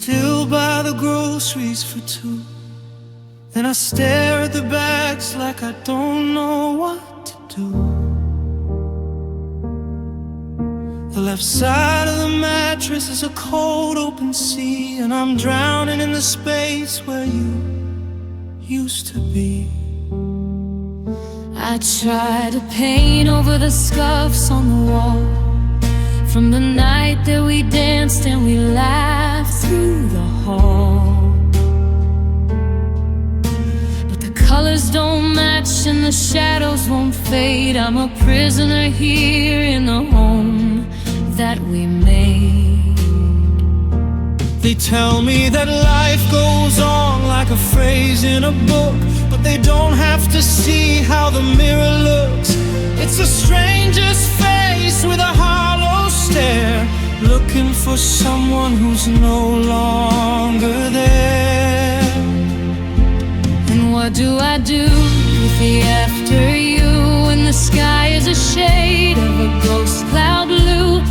still buy the groceries for two. Then I stare at the bags like I don't know what to do. The left side of the mattress is a cold open sea, and I'm drowning in the space where you used to be. I try to paint over the scuffs on the wall from the night that we danced and we laughed through the hall. But the colors don't match and the shadows won't fade. I'm a prisoner here in the home that we made. They tell me that life goes on like a phrase in a book, but they don't have to see how the mirror looks. It's a stranger's face with a hollow stare, looking for someone who's no longer there. And what do I do with the after you when the sky is a shade of a ghost cloud blue?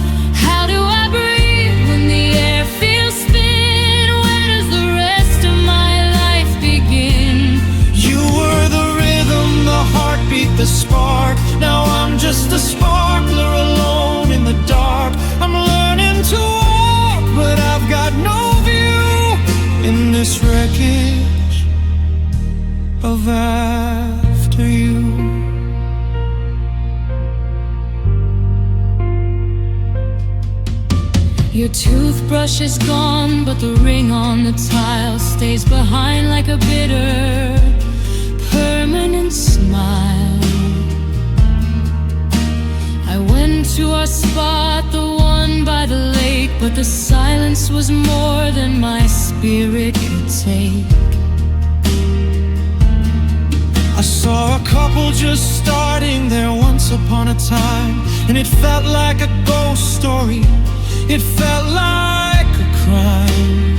How do I breathe when the air feels thin? Where does the rest of my life begin? You were the rhythm, the heartbeat, the spark. Now I'm just a sparkler alone in the dark. I'm learning to walk, but I've got no view in this wreckage of after you. Your toothbrush is gone, but the ring on the tile stays behind like a bitter, permanent smile. I went to our spot, the one by the lake, but the silence was more than my spirit could take. I saw a couple just starting there once upon a time, and it felt like a ghost story. It felt like a crime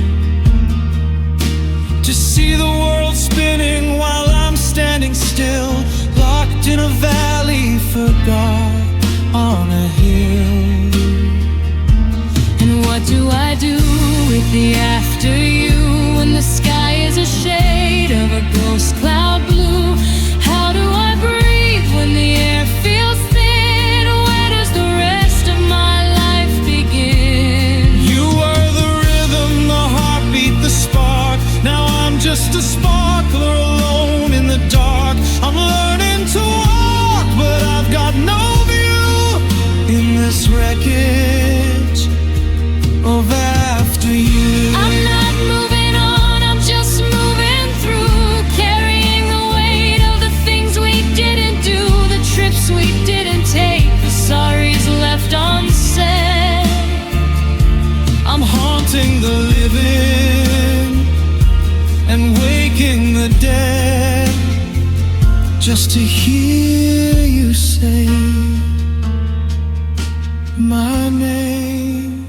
to see the world spinning while I'm standing still, locked in a valley, forgot on a hill. And what do I do with the after you when the sky is a shade of a ghost cloud blue? How do I breathe when the air feels thin? Where does the rest of my life begin? You were the rhythm, the heartbeat, the spark. Now I'm just a sparkler alone in the dark. I'm learning to walk, but I've got no view in this wreckage of after you. I'm not moving on, I'm just moving through, carrying the weight of the things we didn't do, the trips we didn't take, the sorries left unsaid. I'm haunting the living and waking the dead, just to hear you say my name.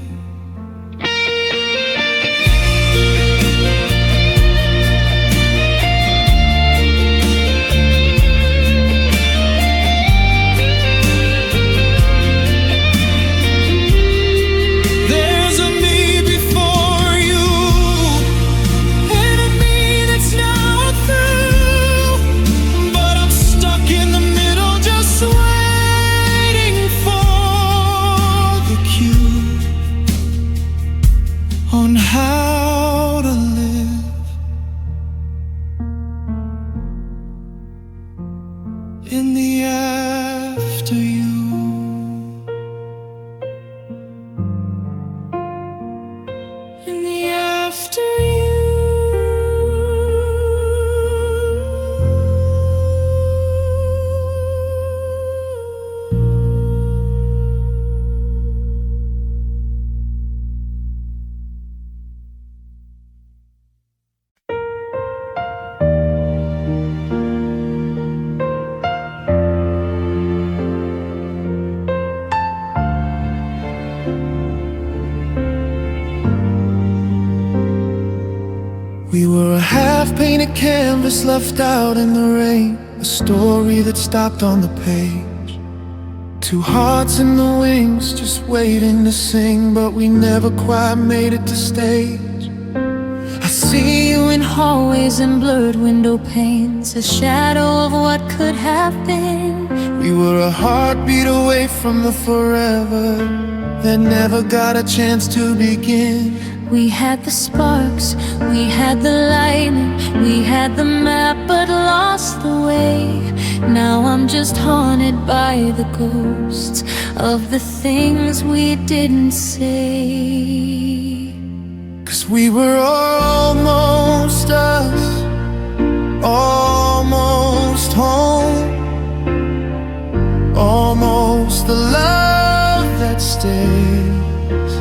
There's a me before you, and a me that's now through, but I'm stuck in the middle, just waiting for the cue on how to live in the after you. In the after you. We were a half-painted canvas left out in the rain, a story that stopped on the page. Two hearts in the wings, just waiting to sing, but we never quite made it to stage. See you in hallways and blurred window panes, a shadow of what could have been. We were a heartbeat away from the forever that never got a chance to begin. We had the sparks, we had the lightning, we had the map but lost the way. Now I'm just haunted by the ghosts of the things we didn't say. 'Cause we were almost us, almost home, almost the love that stays.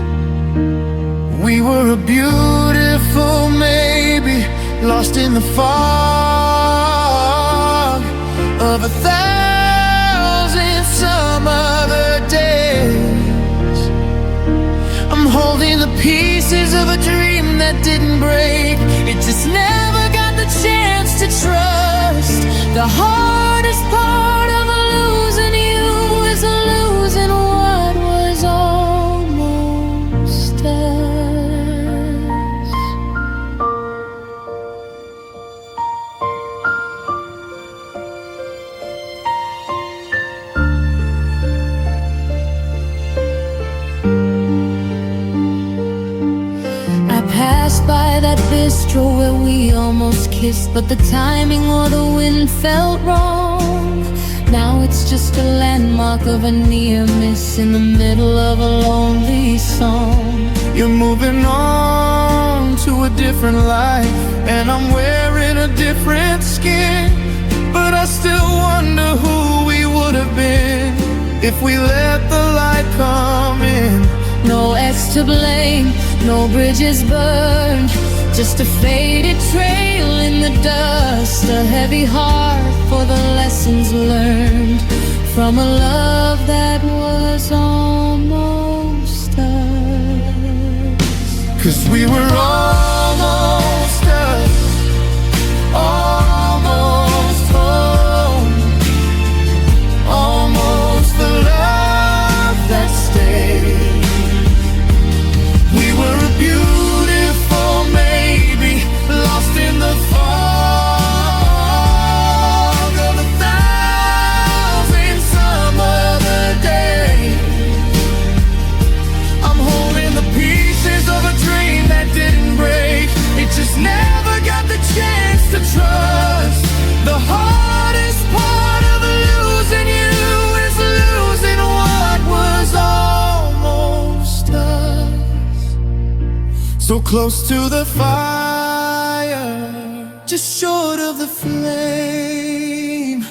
We were a beautiful maybe, lost in the fog of 1,000 some other days. I'm holding the pieces of a dream that didn't break. It just never got the chance to trust. The hardest part of losing you is losing what was almost us. Passed by that bistro where we almost kissed, but the timing or the wind felt wrong. Now it's just a landmark of a near miss in the middle of a lonely song. You're moving on to a different life, and I'm wearing a different skin. But I still wonder who we would have been if we let the light come in. No ex to blame, no bridges burned, just a faded trail in the dust. A heavy heart for the lessons learned from a love that was almost us. 'Cause we were almost us, almost home, almost the love that stayed. We were a beautiful maybe, lost in the fog of 1,000 some other day. I'm holding the pieces of a dream that didn't break. It just never got the chance to trust. The hardest part of losing you is losing what was almost us. So close to the fire, just short of the flame.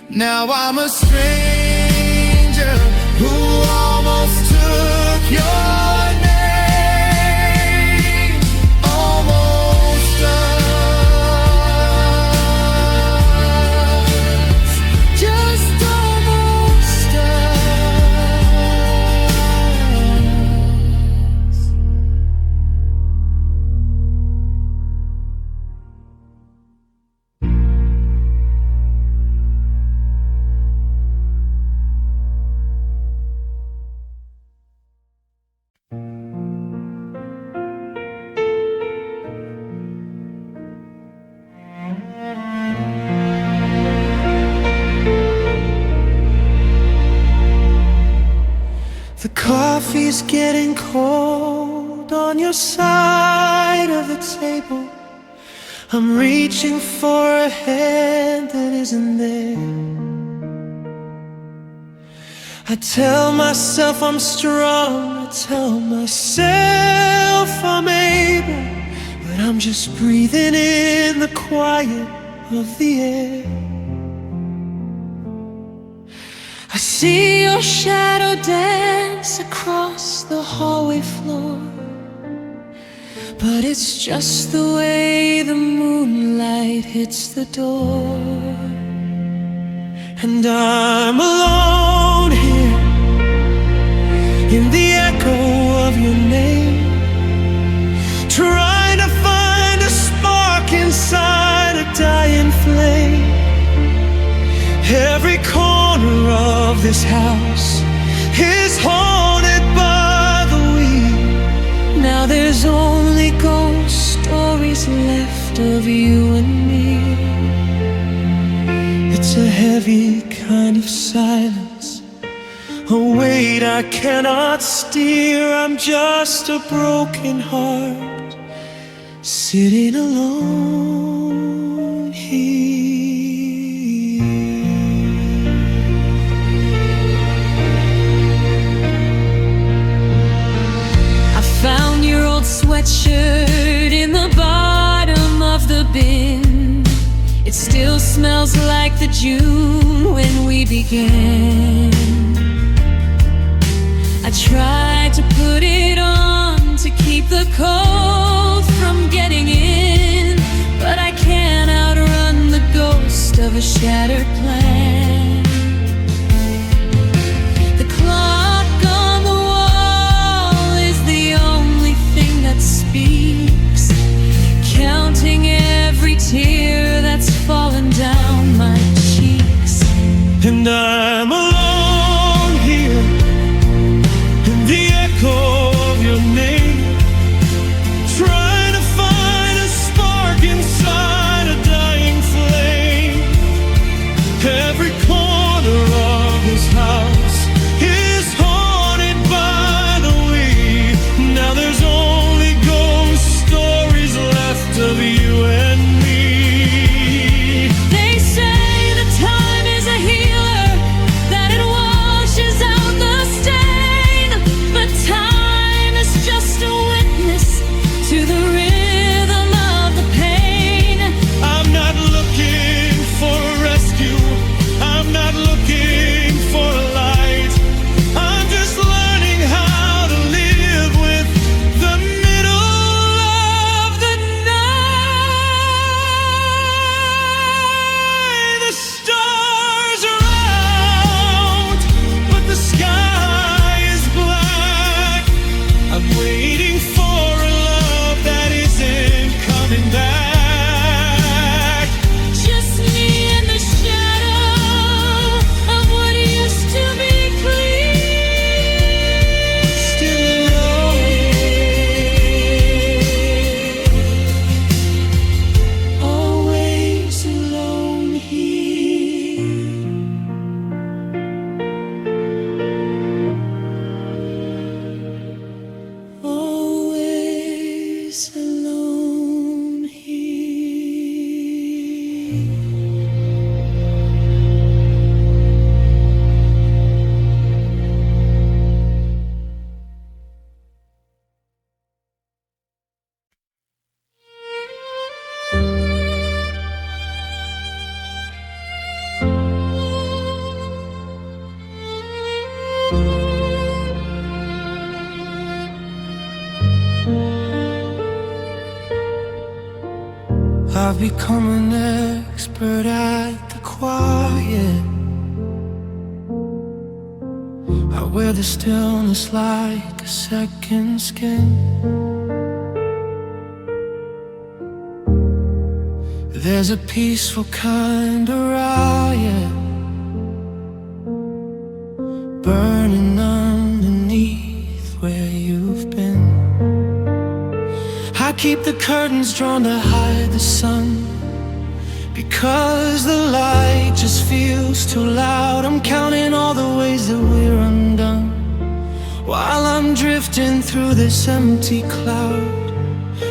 Now I'm a stranger who almost took your name. Almost us, just almost us. The coffee's getting cold on your side of the table. I'm reaching for a hand that isn't there. I tell myself I'm strong, I tell myself I'm able, but I'm just breathing in the quiet of the air. I see your shadow dance across the hallway floor, but it's just the way the moonlight hits the door. And I'm alone here in the echo of your name, trying to find a spark inside a dying flame. Every corner of this house is haunted by the wind. Now there's only ghost stories left of you and me. It's a heavy kind of silence, a weight I cannot steer. I'm just a broken heart sitting alone here. I found your old sweatshirt in the bottom of the bin. It still smells like the June when we began. I tried to put it on to keep the cold from getting in, but I can't outrun the ghost of a shattered plan. The clock on the wall is the only thing that speaks, counting every tear that's fallen down my cheeks. And I'm alone here in the echo of your name, trying to find a spark inside a dying flame. Every corner of this house is haunted by the weed. Now there's only ghost stories left of you and me. They say that time is a healer, that it washes out the stain, but time is just a witness to the rhythm of the pain. I'm not looking for a rescue, I'm not looking for a light. I'm just learning how to live with the middle of the night. The stars are out, but the sky is black. I'm waiting for a love that isn't coming back. Just me in the shadow of what used to be clean. Still alone, always alone here. Always alone here. I've become an expert at the quiet. I wear the stillness like a second skin. There's a peaceful kind of riot burning underneath where you've been. I keep the curtains drawn to hide the sun, because the light just feels too loud. I'm counting all the ways that we're undone, while I'm drifting through this empty cloud.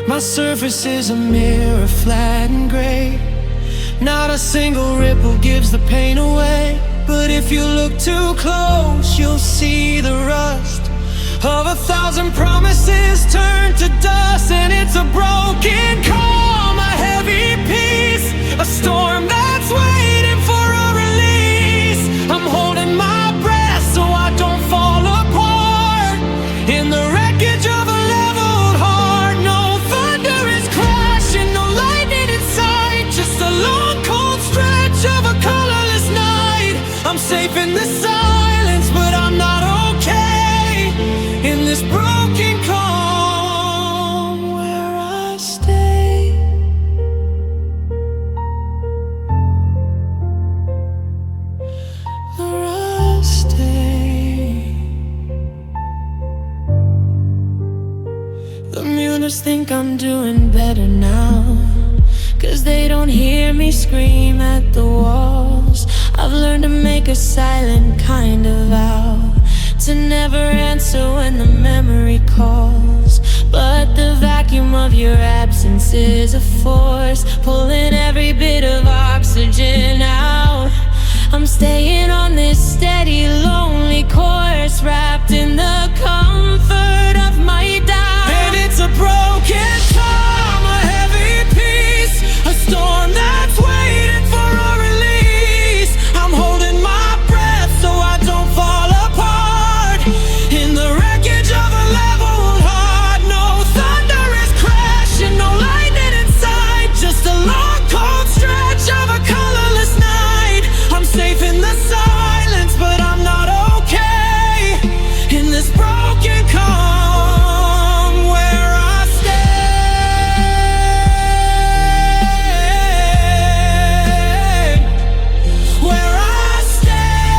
My surface is a mirror, flat and gray. Not a single ripple gives the pain away. But if you look too close, you'll see the rust of 1,000 promises turned to dust. And it's a broken calm, a heavy peace, a storm that's waiting for a release. I'm holding my breath so I don't fall apart in the wreckage of a leveled heart. No thunder is crashing, no lightning in sight, just a long cold stretch of a colorless night. I'm safe in the silence, but I'm not okay in this broken calm where I stay. Where I stay. The munis think I'm doing better now. 'cause they don't hear me scream at the walls. I've learned to make a silent kind of vow to never answer when the memory calls. But the vacuum of your absence is a force, pulling every bit of oxygen out. I'm staying on this steady, lonely course, wrapped in the comfort of my doubt. And it's a broken calm, a heavy peace, a storm that's waiting for a release. I'm holding my breath so I don't fall apart in the wreckage of a leveled heart. No thunder is crashing, no lightning inside, just a long cold stretch of a colorless night. I'm safe in the silence, but I'm not okay in this broken calm where I stay, where I stay.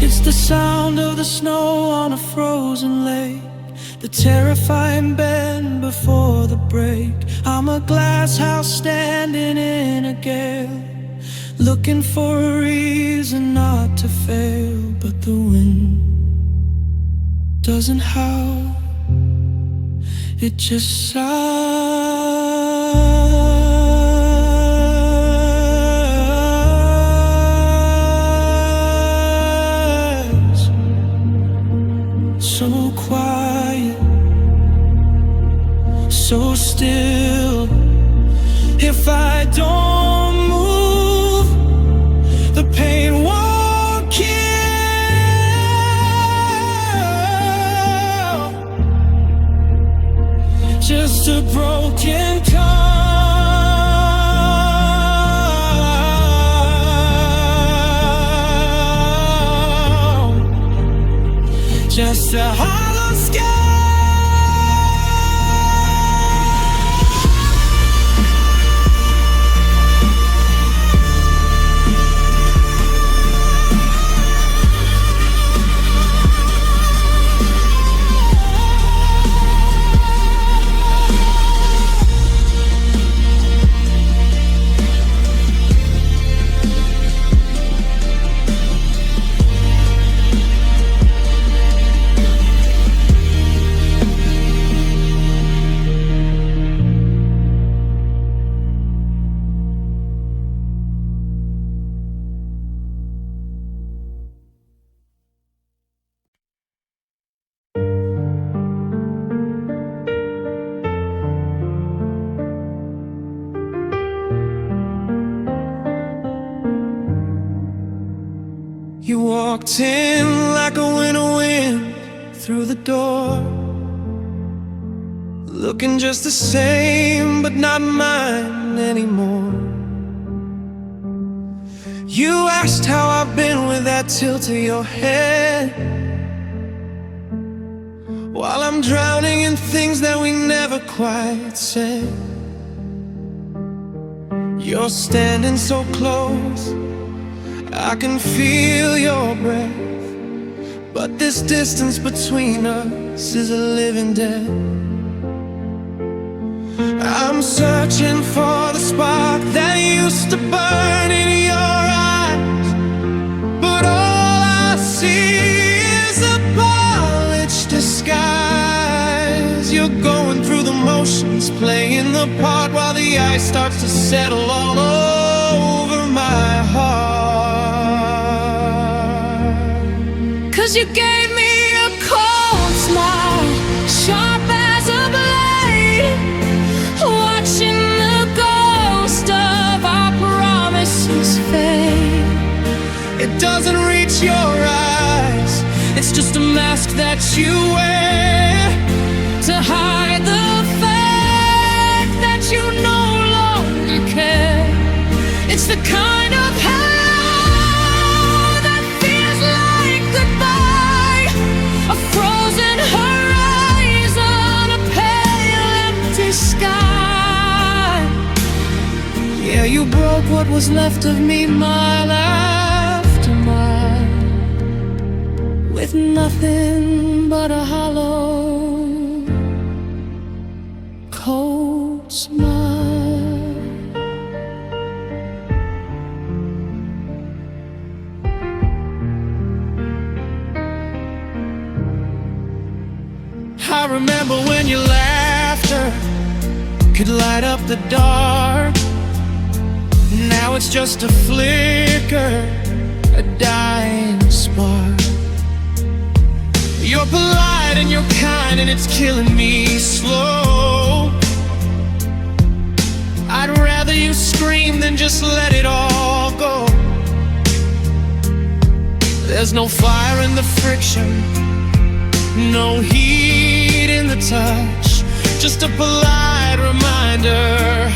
It's the sound of the snow on a frozen lake, the terrifying bend before the break. I'm a glass house standing in a gale, looking for a reason not to fail. But the wind doesn't howl, it just sighs. So quiet, so still. If I don't move, the pain won't kill. Just a broken calm, just a hollow sky. You walked in like a winter wind through the door, looking just the same, but not mine anymore. You asked how I've been with that tilt of your head, while I'm drowning in things that we never quite said. You're standing so close, I can feel your breath, but this distance between us is a living death. I'm searching for the spark that used to burn in your eyes, but all I see is a polished disguise. You're going through the motions, playing the part while the ice starts to settle all over my heart. 'Cause you gave me a cold smile, sharp as a blade, watching the ghost of our promises fade. It doesn't reach your eyes, it's just a mask that you wear To hide the fact that you no longer care. It's the kind of hello that feels like goodbye, a frozen horizon, a pale empty sky. Yeah, you broke what was left of me mile after mile, With nothing but a hollow remember when your laughter could light up the dark. Now it's just a flicker, a dying spark. You're polite and you're kind and it's killing me slow. I'd rather you scream than just let it all go. There's no fire in the friction, no heat in the touch, just a polite reminder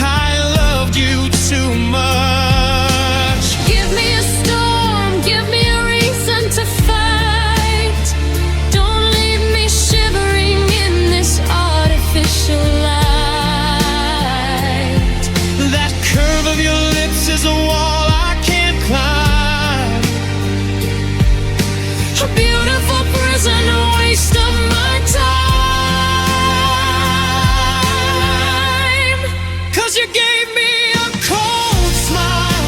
I loved you too much. Give me a storm, give me a reason to fight. Don't leave me shivering in this artificial light. That curve of your lips is a wall I can't climb. A beautiful prison, a waste of my time. 'Cause you gave me a cold smile,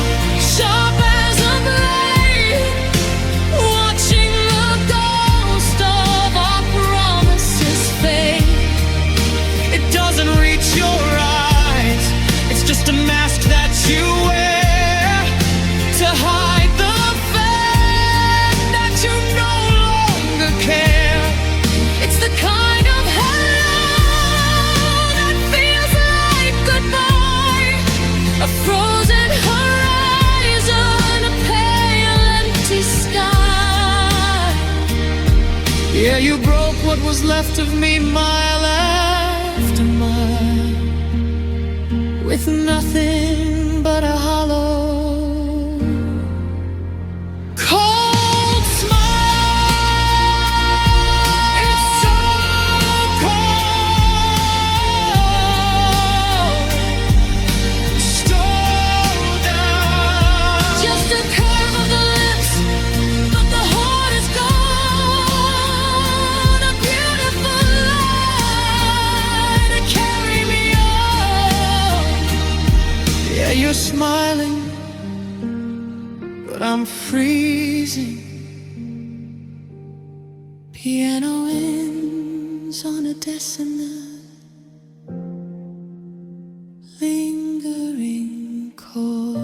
Sharp as a blade, watching the ghost of our promises fade. it doesn't reach your eyes, it's just a mask that you wear to hide the fact that you no longer care. It's the kind of hello that feels like goodbye, a frozen horizon, a pale empty sky. Yeah, you broke what was left of me mile after mile, with nothing but a hollow cold smile. It's so cold, so down. Just a curve of the lips, but the heart is gone. A beautiful light to carry me on. Yeah, you're smiling, but I'm freezing. Piano ends on a dissonant, lingering chord.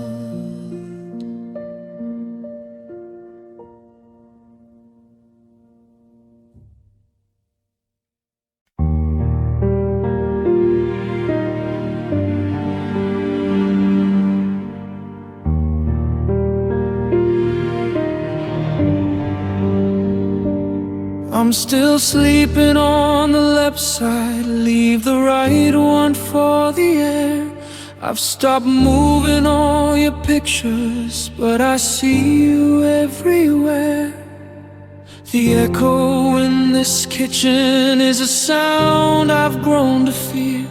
I'm still sleeping on the left side, leave the right one for the air. I've stopped moving all your pictures, but I see you everywhere. The echo in this kitchen is a sound I've grown to fear.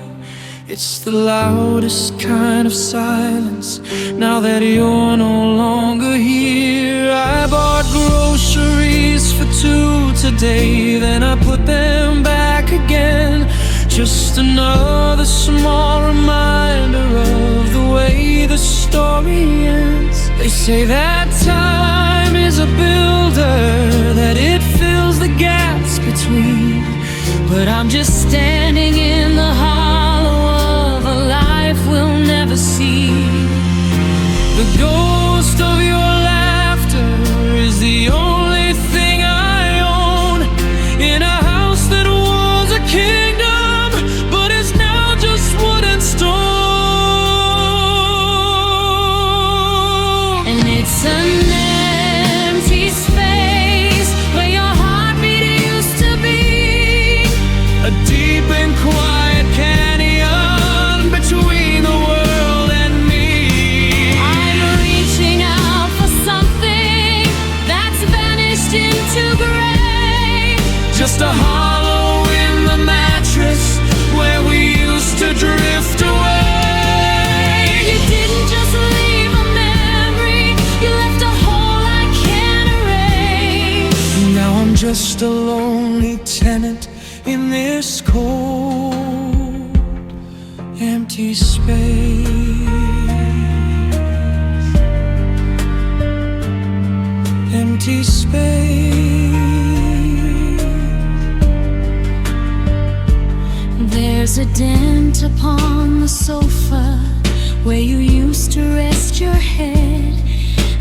It's the loudest kind of silence, now that you're no longer here. I bought groceries for 2 today, then I put them back again. Just another small reminder of the way the story ends. They say that time is a builder, that it fills the gaps between. But I'm just standing in the hollow of a life we'll never see. The ghost of your laughter is the only thing I own, in a house that was a kingdom, but is now just wood and stone. And it's an empty space where your heartbeat used to be. A deep and quiet canyon between the world and me. I'm reaching out for something that's vanished into gray. Just a hollow in the mattress where we used to drift away. You didn't just leave a memory, you left a hole I can't erase. Now I'm just a lonely tenant in this cold, empty space. Empty space. There's a dent upon the sofa where you used to rest your head.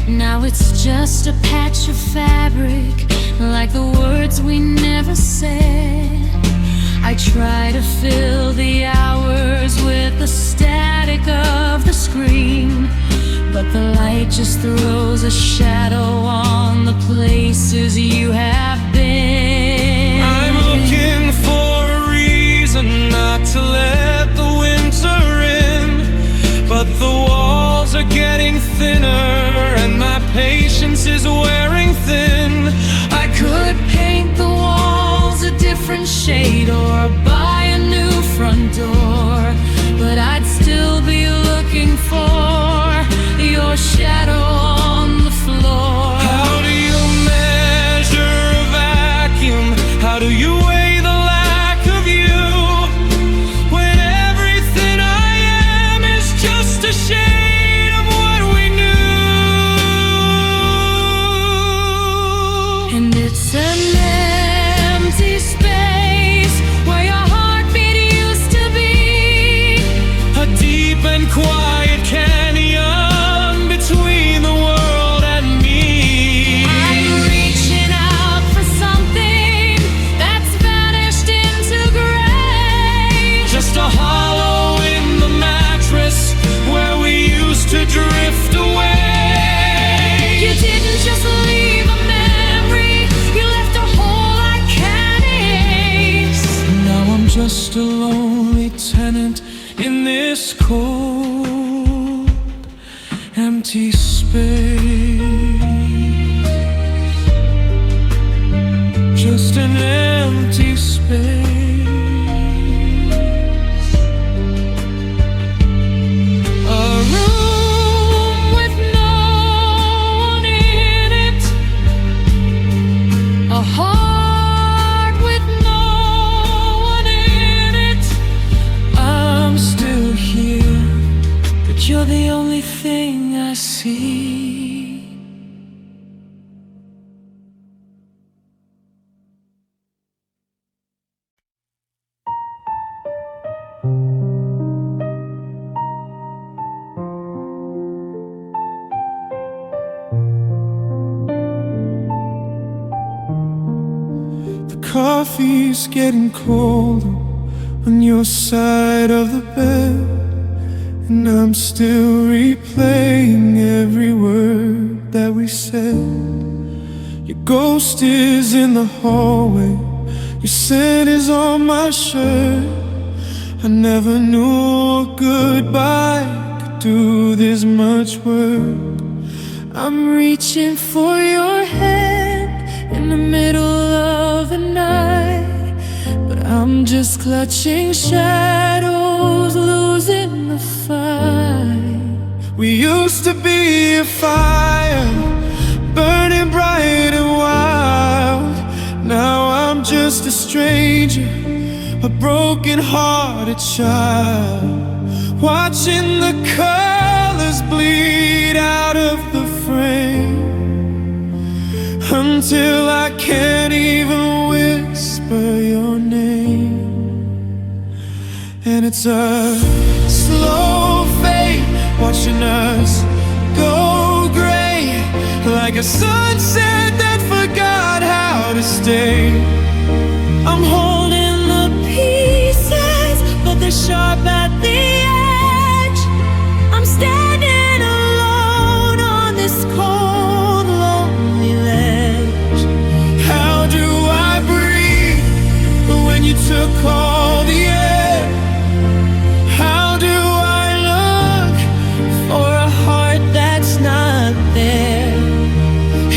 Now it's just a patch of fabric, like the words we never said. I try to fill the hours with the static of the screen, but the light just throws a shadow on the places you have been. I'm looking for a reason not to let the winter in, but the walls are getting thinner and my patience is wearing thin. I could paint the walls a different shade or buy a new front door, but I'd still be looking for your shadow on the floor. How do you measure a vacuum? How do you weigh the lack of you, when everything I am is just a shade of what we knew? And it's an empty space where your heartbeat used to be, A deep and quiet canyon between the world and me. I'm reaching out for something that's vanished into gray. Just a hollow in the mattress where we used to drift away. You didn't just leave a memory, you left a hole I can't erase. Now I'm just a lonely tenant in this cold, empty space. Just an empty space. A room with no one in it, A heart with no one in it. I'm still here, but you're the only thing I see. The coffee's getting colder on your side of the bed, and I'm still replaying every word that we said. Your ghost is in the hallway, your scent is on my shirt. I never knew a goodbye could do this much work. I'm reaching for your hand in the middle of the night, but I'm just clutching shadows, losing the fight. We used to be a fire, burning bright and wild. Now I'm just a stranger, a broken-hearted child, watching the colors bleed out of the frame, until I can't even whisper your name. And it's a slow fade, watching us go gray, like a sunset that forgot how to stay. I'm holding the pieces, but they're sharp at the edge. I'm standing alone on this cold, lonely ledge. How do I breathe when you took all the air? How do I look for a heart that's not there?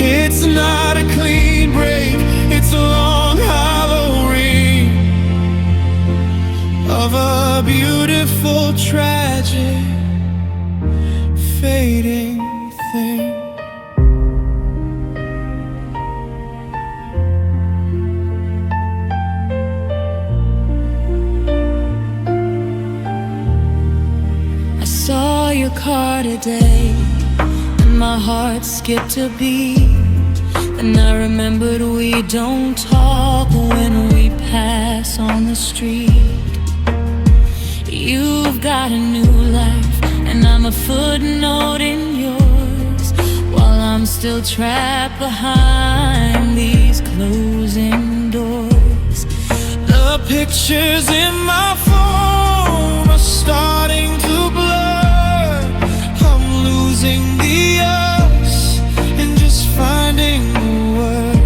It's not a clean break, it's a long hollow ring of a beautiful, tragic, fading thing. I saw your car today, and my heart skipped a beat. And I remembered we don't talk when we pass on the street. You've got a new life, and I'm a footnote in yours, while I'm still trapped behind these closing doors. The pictures in my phone are starting to blur. I'm losing the us and just finding the word.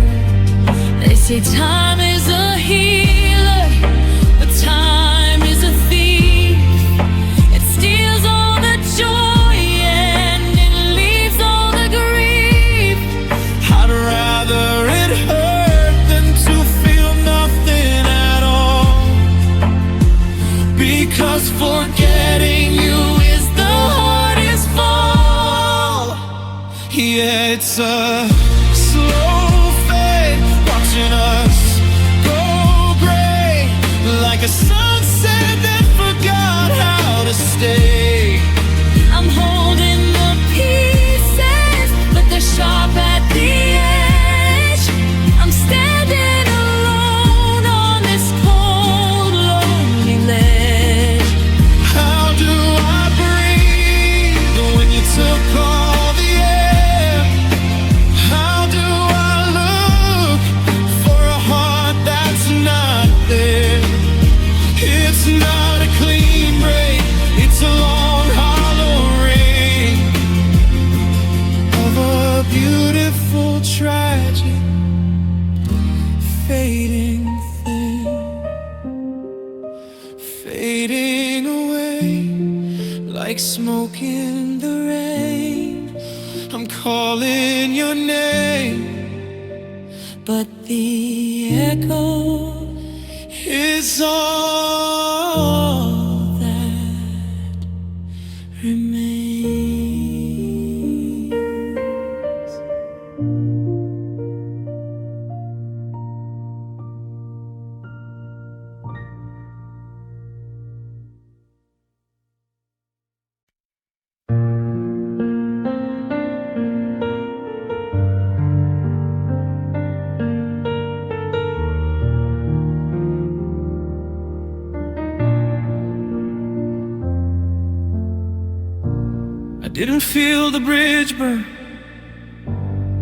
They say time is a healer, but time is a thief. It steals all the joy and it leaves all the grief. I'd rather it hurt than to feel nothing at all, because forgetting you is the hardest fall. Yeah, it's a slow fade, watching us go gray, like a sunset that forgot how to stay. I'm holding the pieces, but they're sharp at the edge. I'm standing alone on this cold, lonely ledge. How do I breathe when you took all the air? How do I look for a heart that's not there? It's not a clean break, it's a long hollow ring of a beautiful tragic fading thing, fading away like smoke in the rain. I'm calling your name, But the echo is all that remains. I didn't feel the bridge burn,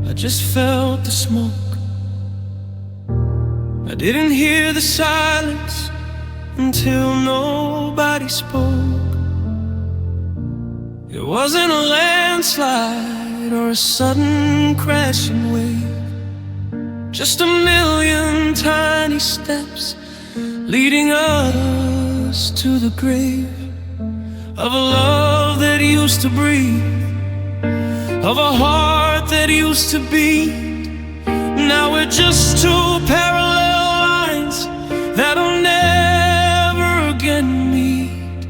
I just felt the smoke. I didn't hear the silence until nobody spoke. It wasn't a landslide or a sudden crashing wave, just a million tiny steps leading us to the grave of a love that used to breathe, of a heart that used to beat. Now we're just two parallel lines that'll never again meet.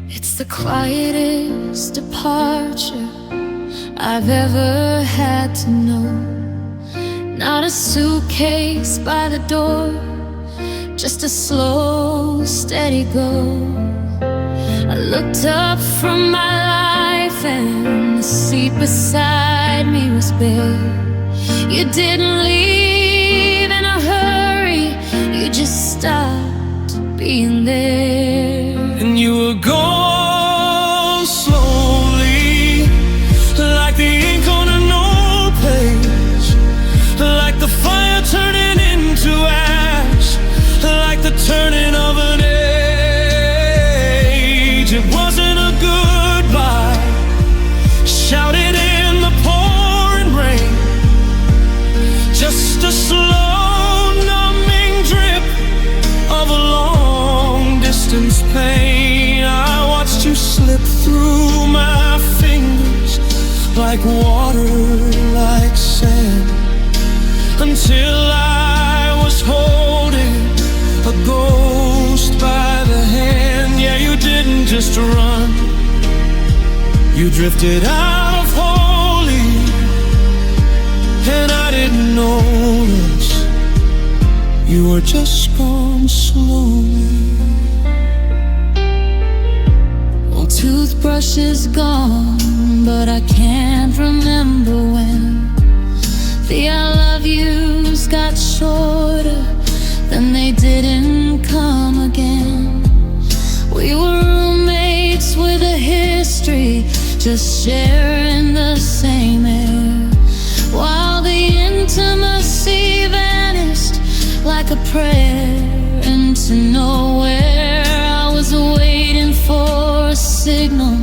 It's the quietest departure I've ever had to know. Not a suitcase by the door, just a slow, steady go. I looked up from my life and the seat beside me was bare. You didn't leave in a hurry, you just stopped being there. And you were gone slowly, like the ink on an old page, like the fire turning into ash, like the turning of an age. It wasn't a goodbye shouted in the pouring rain, just a slow numbing drip of a long distance pain. I watched you slip through my fingers like water, like sand, until I was holding a ghost by the hand. Yeah, you didn't just run, you drifted out of holy, and I didn't notice. You were just gone slowly. Old toothbrush is gone, but I can't remember when the I love yous got shorter, then they didn't come again. We were roommates just sharing the same air, while the intimacy vanished like a prayer into nowhere. I was waiting for a signal,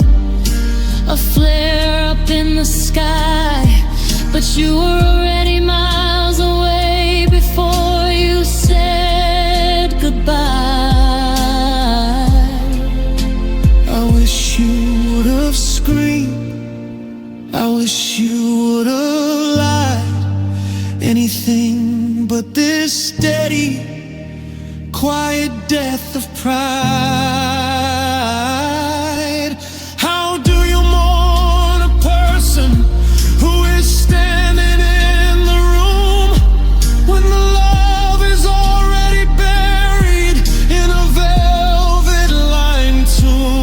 a flare up in the sky, but you were already miles away before you said goodbye. I wish you would have screamed, I wish you would have lied, anything but this steady, quiet death of pride. How do you mourn a person who is standing in the room when the love is already buried in a velvet-lined tomb?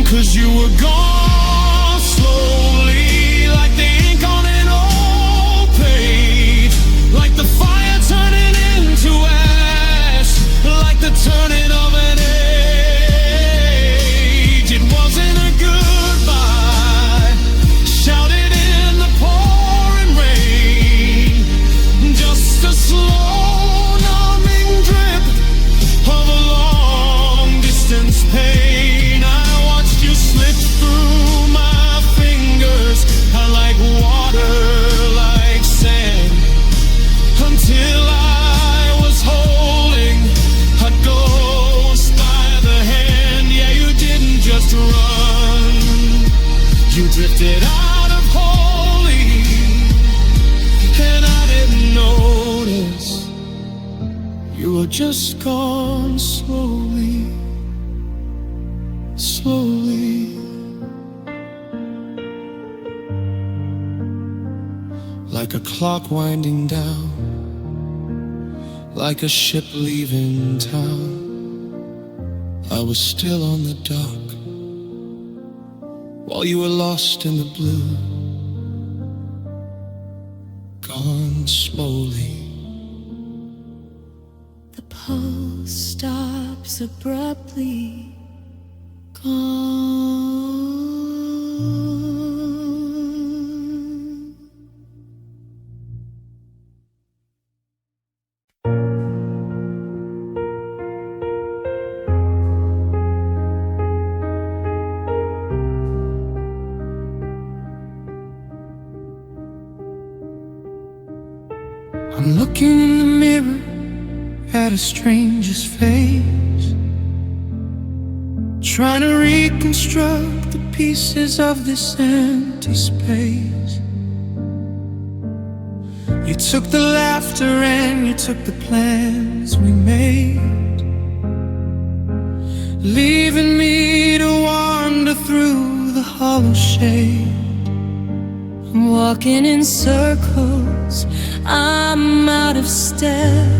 'Cause you were gone slowly, like the ink on an old page, like the fire turning into ash, like the turning of an age. It wasn't a goodbye shouted in the pouring rain, just a slow numbing drip of a long distance pain. I watched you slip through my fingers, like water, like sand, until I was holding a ghost by the hand. Yeah, you didn't just run, you drifted out of holy, and I didn't notice. You were just gone slowly, slowly. Like a clock winding down, like a ship leaving town, I was still on the dock while you were lost in the blue, gone slowly. The pulse stops abruptly, gone. I'm looking in the mirror at a stranger's face, trying to reconstruct the pieces of this empty space. You took the laughter and you took the plans we made, leaving me to wander through the hollow shade. I'm walking in circles, I'm out of step,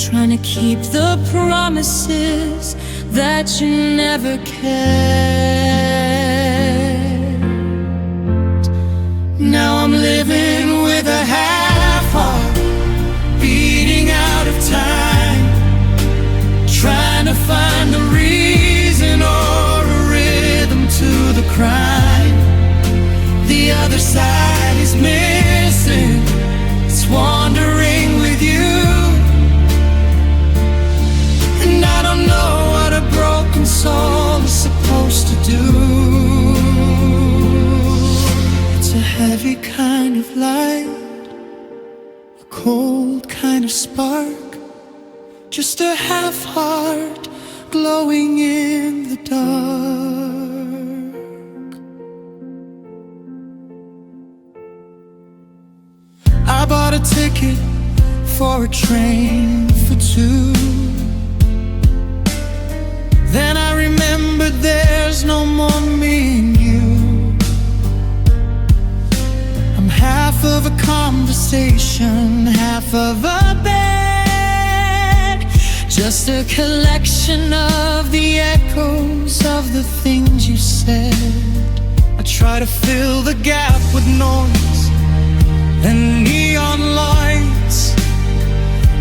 trying to keep the promises that you never kept. Now I'm living with a half heart, beating out of time, trying to find a reason or a rhythm to the crime. The other side is missing, it's wandering with you, and I don't know what a broken soul is supposed to do. It's a heavy kind of light, a cold kind of spark, just a half heart glowing in the dark. I bought a ticket for a train for two, then I remembered there's no more me and you. I'm half of a conversation, half of a bed, Just a collection of the echoes of the things you said. I try to fill the gap with noise and neon lights,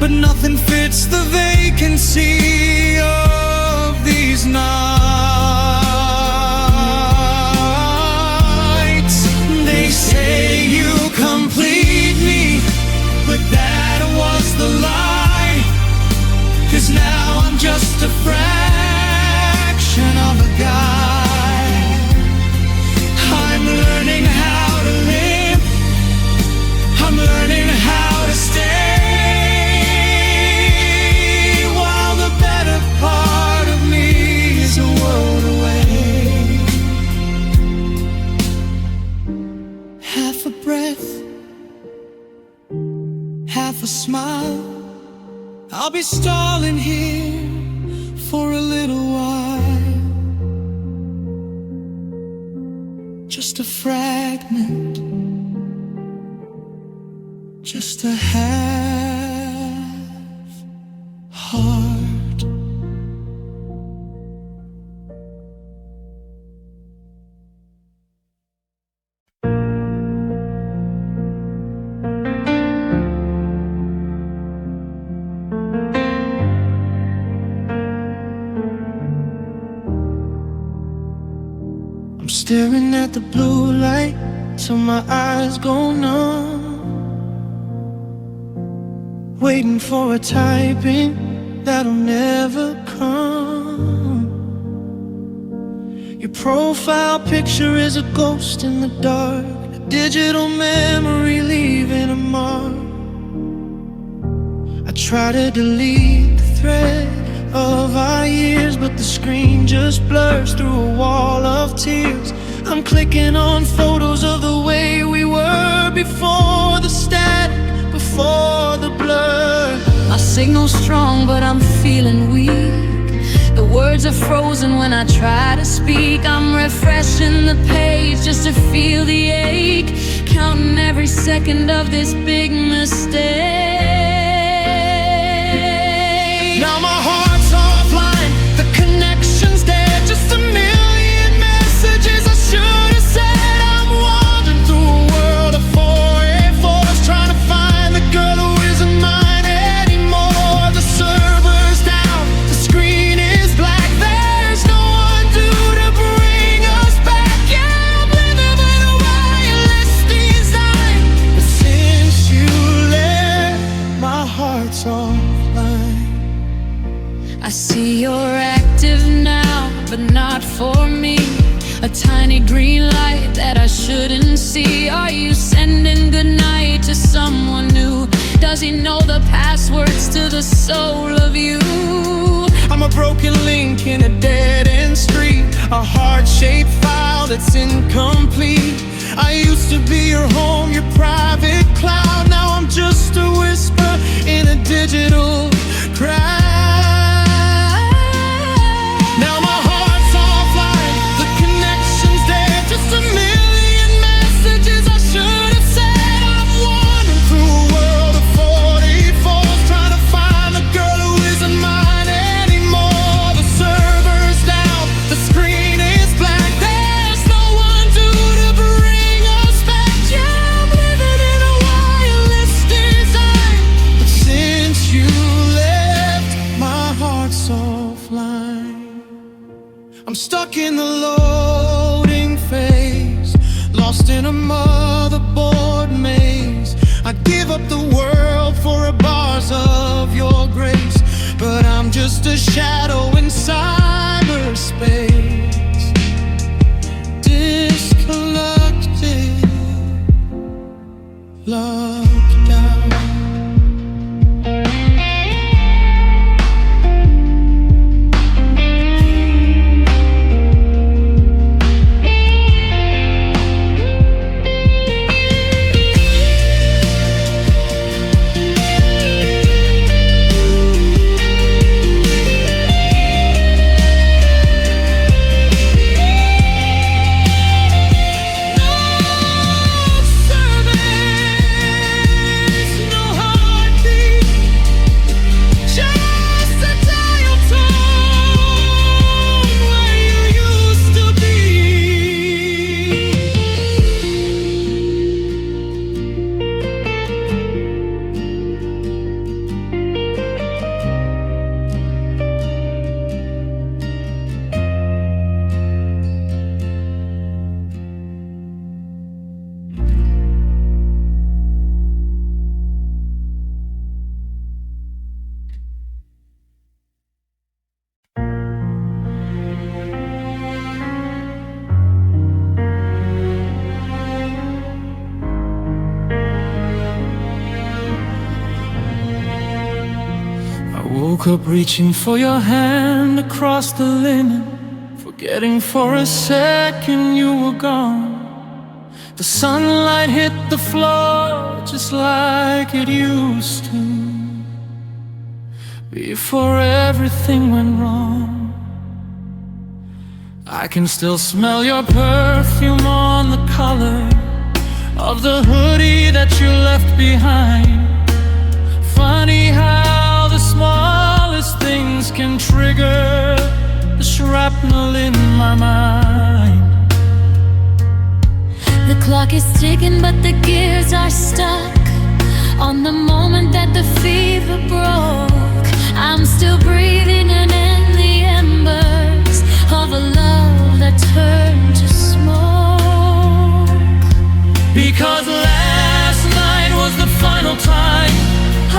but nothing fits the vacancy of these nights. They say you complete me, but that was the lie. 'Cause now I'm just a fraction of a guy. I'm learning how to live, I'm learning how to stay, while the better part of me is a world away. Half a breath, half a smile, I'll be stalling here for a little while. Just a fragment, just a half heart. I'm staring at the blue light till my eyes go numb, waiting for a typing that'll never come. Your profile picture is a ghost in the dark, a digital memory leaving a mark. I try to delete the thread of our years, but the screen just blurs through a wall of tears. I'm clicking on photos of the way we were before the static, before the blur. My signal's strong, but I'm feeling weak. The words are frozen when I try to speak. I'm refreshing the page just to feel the ache, counting every second of this big mistake. Now my heart's offline, the connection's dead, just a million messages I should have said. I'm wandering through a world of 484s, trying to find the girl who isn't mine anymore. The server's down, the screen is black, there's no one due to bring us back. Yeah, I'm living in a wireless design, but since you left, my heart's offline. I see you're active now, but not for me. A tiny green light that I shouldn't see. Are you sending goodnight to someone new? Does he know the passwords to the soul of you? I'm a broken link in a dead-end street, a heart-shaped file that's incomplete. I used to be your home, your private cloud. Now I'm just a whisper in a digital crowd. Now my heart's offline, the connection's dead, just a million messages I should have said. I'm wandering through a world of 44s, trying to find the girl who isn't mine anymore. The server's down, the screen is black, there's no one due to bring us back. Yeah, I'm living in a wireless design, but since you left, my heart's offline. I'm stuck in the loading phase, lost in a motherboard maze. I give up the world for a bars of your grace, but I'm just a shadow in cyberspace, disconnected, locked down. Woke up reaching for your hand across the linen, forgetting for a second you were gone. The sunlight hit the floor just like it used to, before everything went wrong. I can still smell your perfume on the collar of the hoodie that you left behind. Funny how the smallest things can trigger the shrapnel in my mind. The clock is ticking but the gears are stuck on the moment that the fever broke. I'm still breathing and in the embers of a love that turned to smoke. Because last night was the final time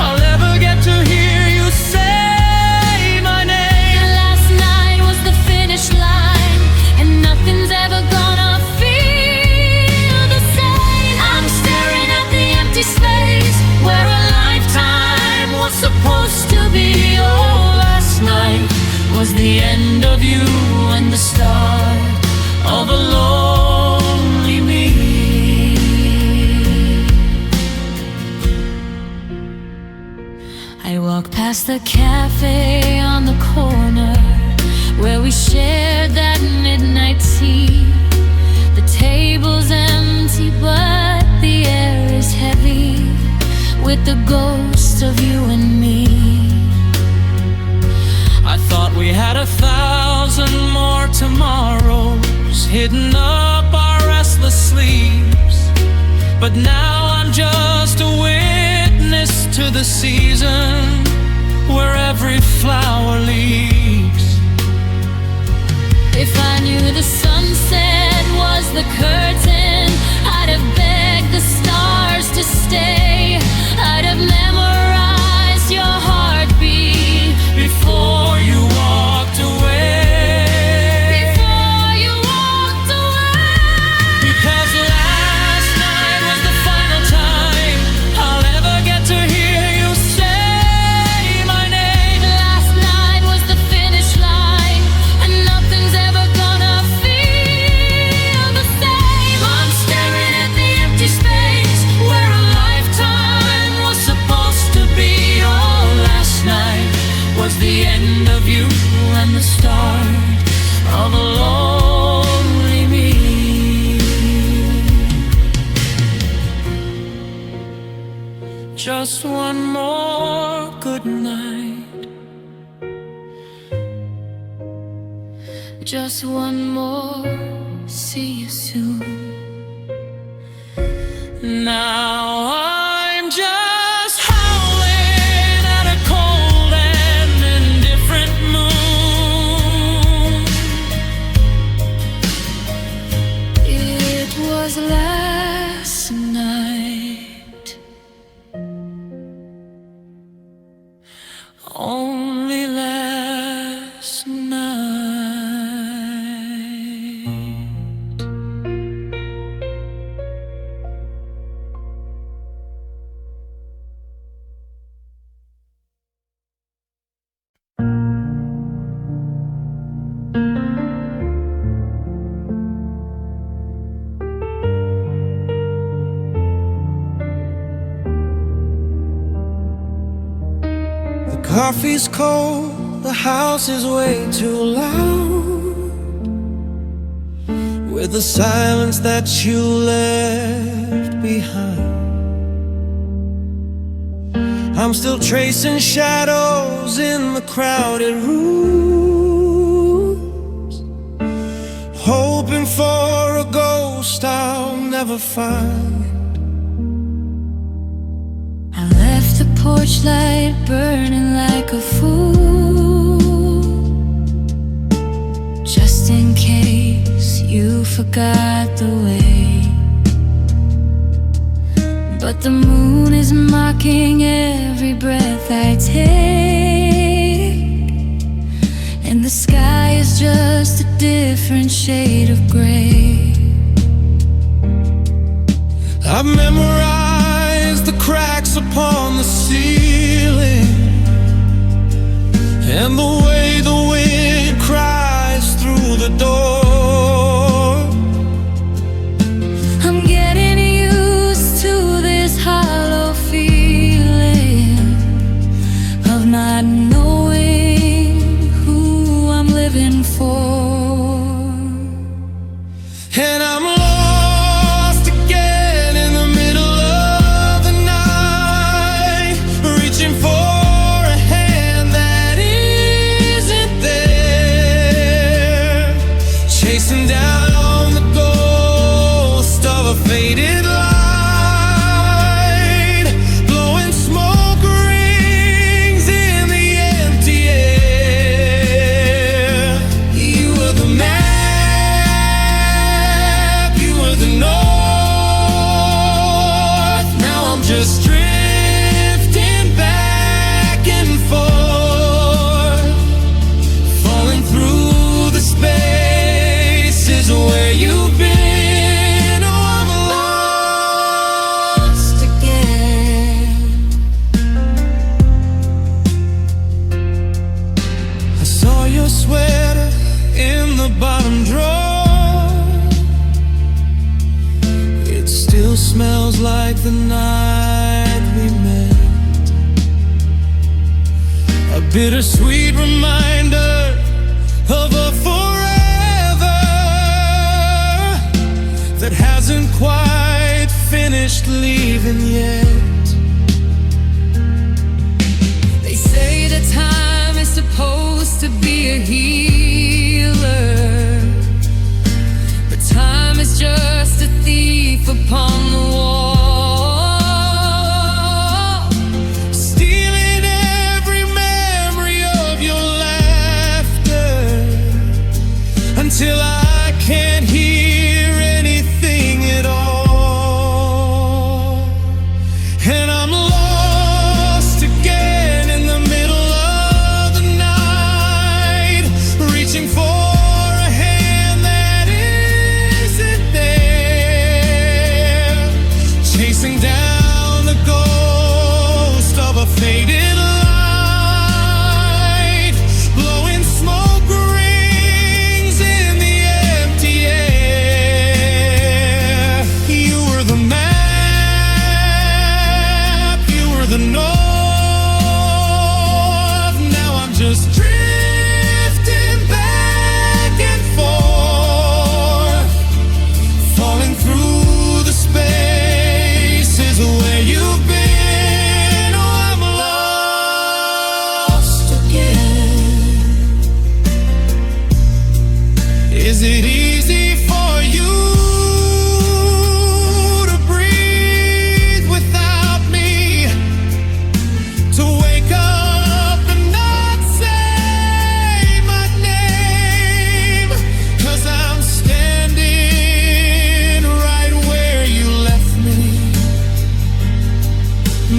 I'll ever get to hear you say my name. Last night was the finish line, and nothing's ever gonna feel the same. I'm staring at the empty space where a lifetime was supposed to be. Oh, last night was the end of you and the start of a lonely me. I walk past the cafe on the corner where we shared that midnight tea. The table's empty but the air is heavy with the ghost of you and me. I thought we had 1,000 more tomorrows hidden up our restless sleeves, but now I'm just a witness to the season where every flower leaves. If I knew the sunset was the curtain, I'd have begged the stars to stay. I'd have memorized your heartbeat before you walked away. Before you walked away. Because last night was the final time I'll ever get to hear you say my name. Last night was the finish line, and nothing's ever gonna feel the same. I'm staring at the empty space where a lifetime was supposed to be. Oh, last night was the end of you and the start of a lonely me. Just one more good night, Just one more, see you soon. now I'm just howling at a cold and indifferent moon. It was last night, Only last night. The coffee's cold, the house is way too loud, with the silence that you left behind. I'm still tracing shadows in the crowded rooms, hoping for a ghost I'll never find. I left the porch light burning like a fool, just in case you forgot the way. But the moon is mocking every breath I take, and the sky is just a different shade of gray. I've memorized the cracks upon the ceiling, bittersweet reminder of a forever that hasn't quite finished leaving yet. They say that time is supposed to be a healer, but time is just a thief upon the wall, stealing every memory of your laughter until I can't hear anything at all. And I'm lost again in the middle of the night, reaching for a hand that isn't there, chasing down the ghost of a faded light, blowing smoke rings in the empty air. You were the map, you were the north. Now I'm just drifting back and forth, falling through the spaces where you've been. Oh, I'm lost again. Is it easy for you to breathe without me? To wake up and not say my name? 'Cause I'm standing right where you left me,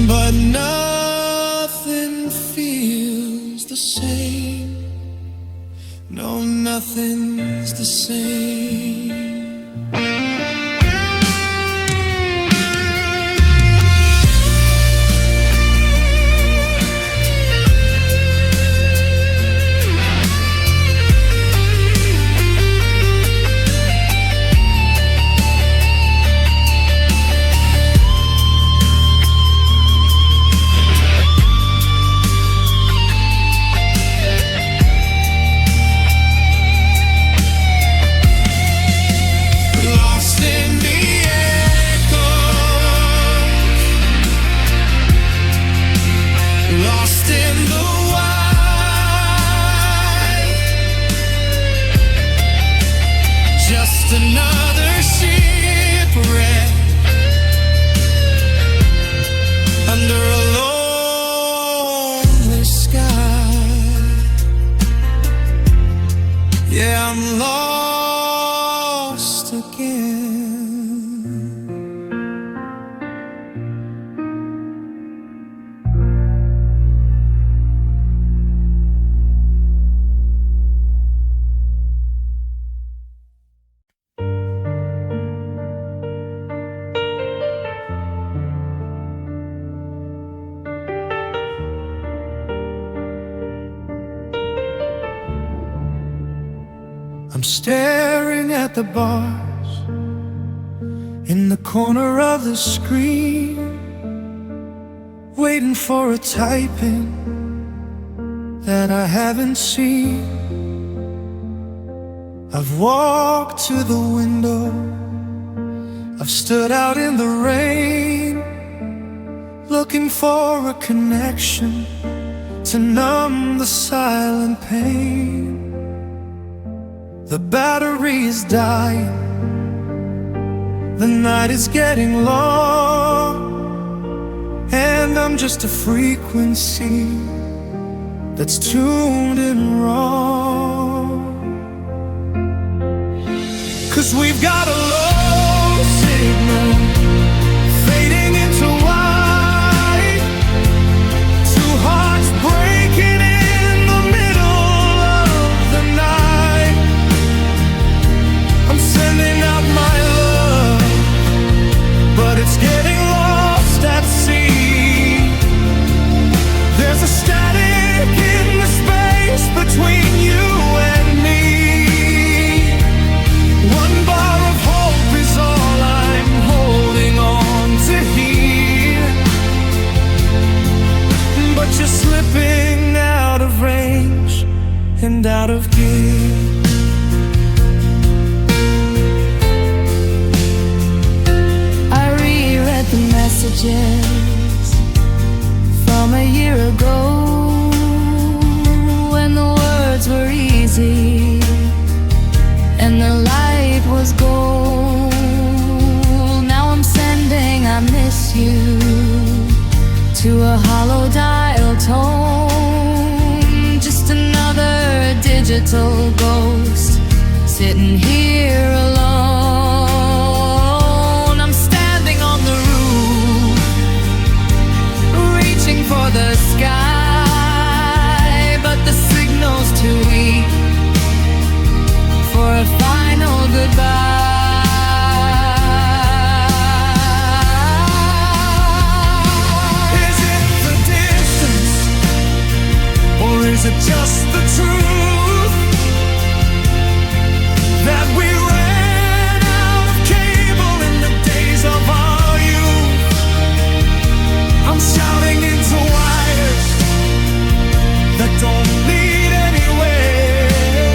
but nothing feels the same. No, nothing's the same. Lost in the echo, lost in the wild, just another shipwreck under a lonely sky. Yeah, I'm lost again. I'm staring at the bars in the corner of the screen, waiting for a type-in that I haven't seen. I've walked to the window, I've stood out in the rain, looking for a connection to numb the silent pain. The battery is dying, the night is getting long, and I'm just a frequency that's tuned in wrong. 'Cause we've got a low signal fading into white, two hearts breaking in the middle of the night. I'm sending out my love, but it's getting lost at sea. There's a static in the space between you and me. One bar of hope is all I'm holding on to here, but you're slipping out of out of gear. I reread the messages from a year ago, when the words were easy and the light was gold. Now I'm sending I miss you to a hollow dial tone. Just another digital ghost sitting here alone. I'm standing on the roof, reaching for the sky, but the signal's too weak for a final goodbye. Is it just the truth that we ran out of cable in the days of our youth? I'm shouting into wires that don't lead anywhere,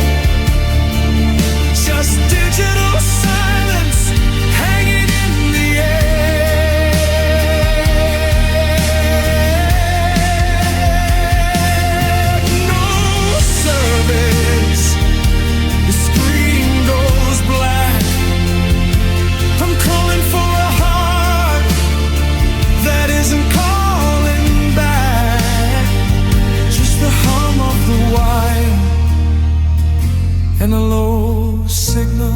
just digital silence hanging in the and a low signal.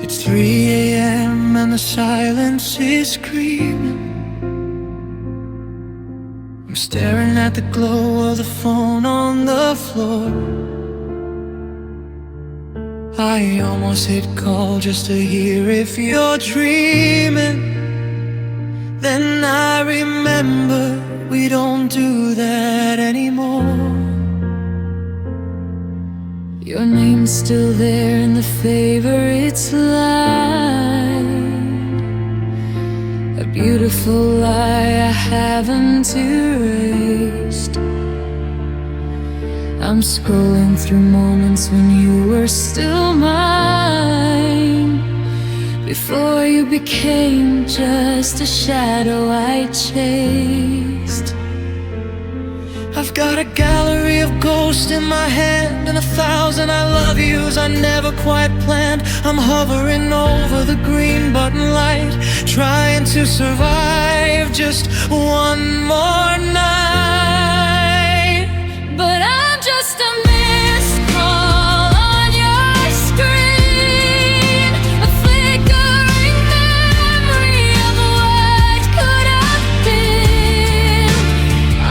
It's 3 a.m. and the silence is screaming. I'm staring at the glow of the phone on the floor. I almost hit call just to hear if you're dreaming. Then I remember we don't do that anymore. Your name's still there in the favorites line, a beautiful lie I haven't erased. I'm scrolling through moments when you were still mine, before you became just a shadow I chased. I've got a gallery of ghosts in my hand and 1,000 I love yous I never quite planned. I'm hovering over the green button light, trying to survive just one more night. But I'm just a missed call on your screen, a flickering memory of what could have been. I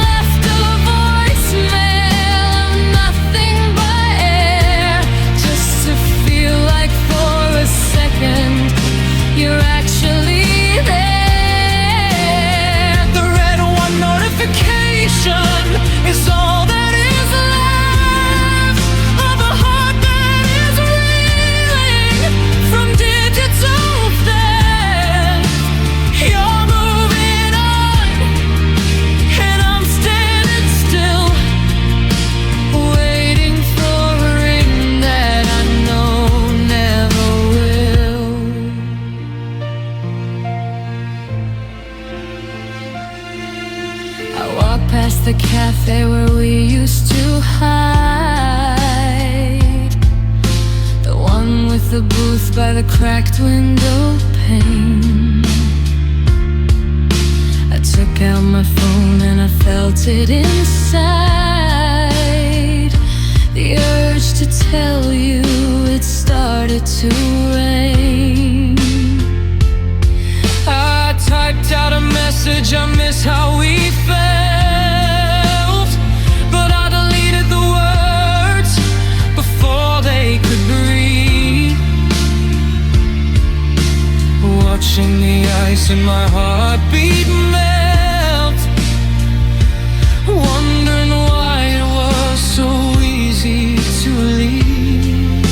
left a voicemail of nothing but air, just to feel like for a second you're actually there. The red one notification is all that is left of a heart that is reeling from digital theft. You're moving on and I'm standing still, waiting for a ring that I know never will. I walk past the cafe where we used to hide, the one with the booth by the cracked window pane. I took out my phone and I felt it inside, the urge to tell you it started to rain. I typed out a message, I miss watching the ice in my heartbeat melt, wondering why it was so easy to leave.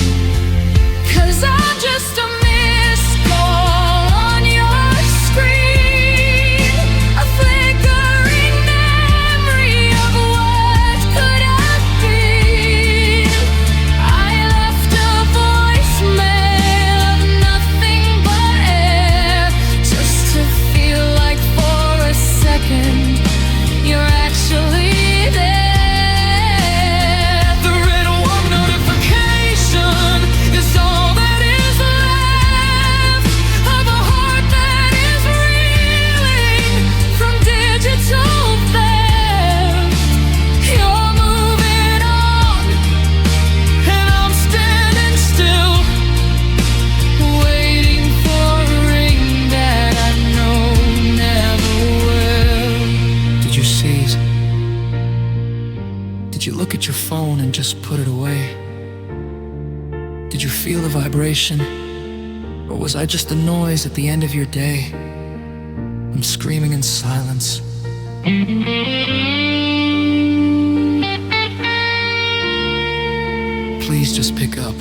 'Cause I'm just a missed call on your screen, a flickering memory of what could have been. I left a voicemail of nothing but air, just to feel like for a second you're actually there. The red warm notification is all that is left of a heart that is reeling from digital theft. You're moving on, and I'm standing still, waiting for a ring that I know never will. Did you seize? Did you look at your phone and just put it away? Did you feel the vibration? Or was I just a noise at the end of your day? I'm screaming in silence. Please just pick up.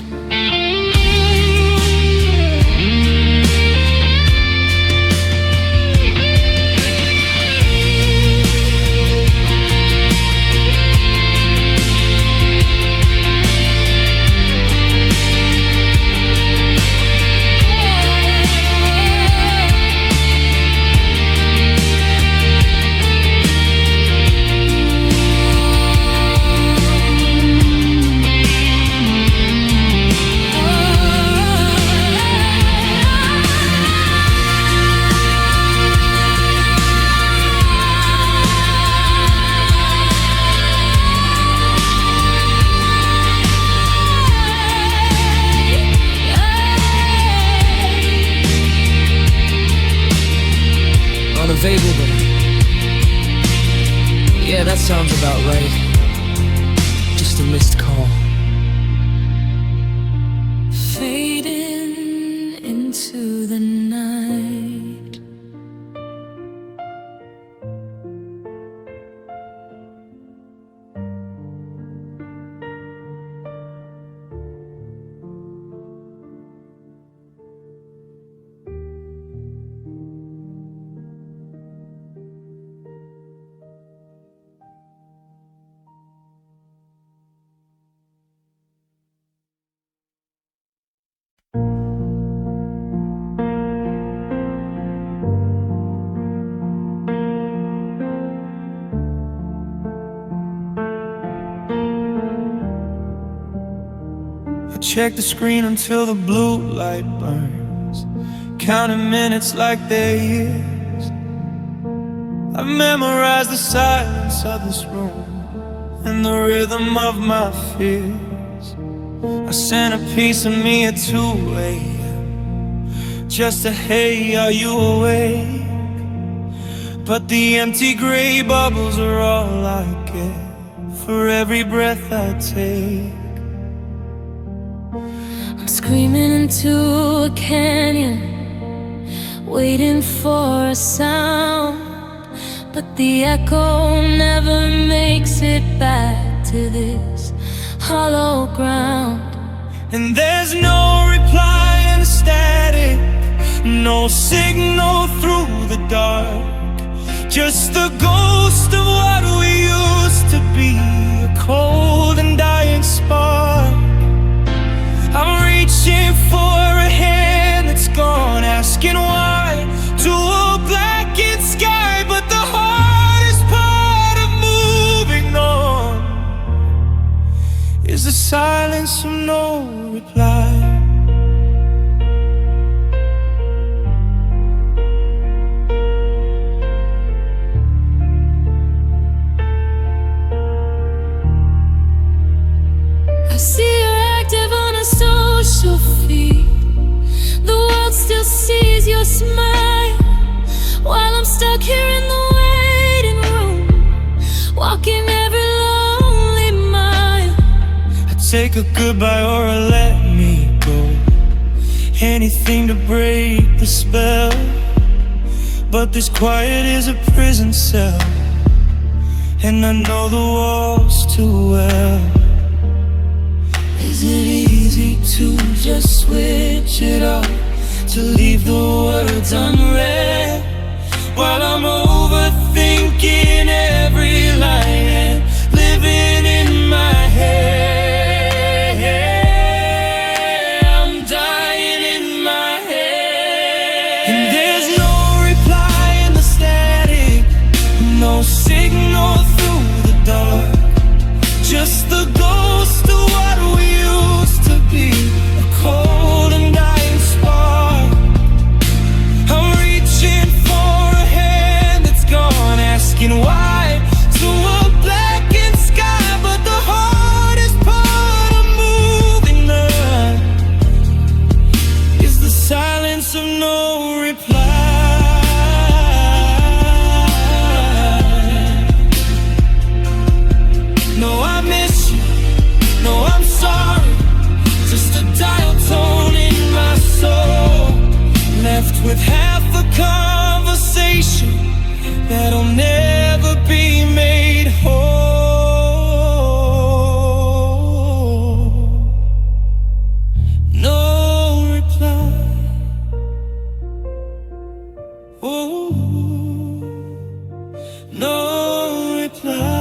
Unavailable. Yeah, that sounds about right. Just a missed call. Fading into the night. Check the screen until the blue light burns, counting minutes like they're years. I've memorized the silence of this room and the rhythm of my fears. I sent a piece of me at 2 a.m. just a hey, are you awake? But the empty gray bubbles are all I get for every breath I take. Screaming into a canyon, waiting for a sound, but the echo never makes it back to this hollow ground. And there's no reply in the static, no signal through the dark, just the ghost of what we used to be, a cold and dying spark. I'm reaching for a hand that's gone, asking why, to a blackened sky. But the hardest part of moving on is the silence of no reply. I see you're active on a social feed. The world still sees your smile, while I'm stuck here in the waiting room, walking every lonely mile. I take a goodbye or a let me go. anything to break the spell. But this quiet is a prison cell, and I know the walls too well. Is it easy to just switch it up, to leave the words unread, while I'm overthinking every line and living in my head? I'm dying in my head. And there's no reply in the static, no signal through the dark, just the ghost of what we used to be, a cold and dying spark. I'm reaching for a hand that's gone, asking why, to a blackened sky. But the hardest part of moving on is the silence of no reply. No, I miss you, no, I'm sorry, just a dial tone in my soul, left with half a conversation that'll never be made whole. No reply. Oh, no reply.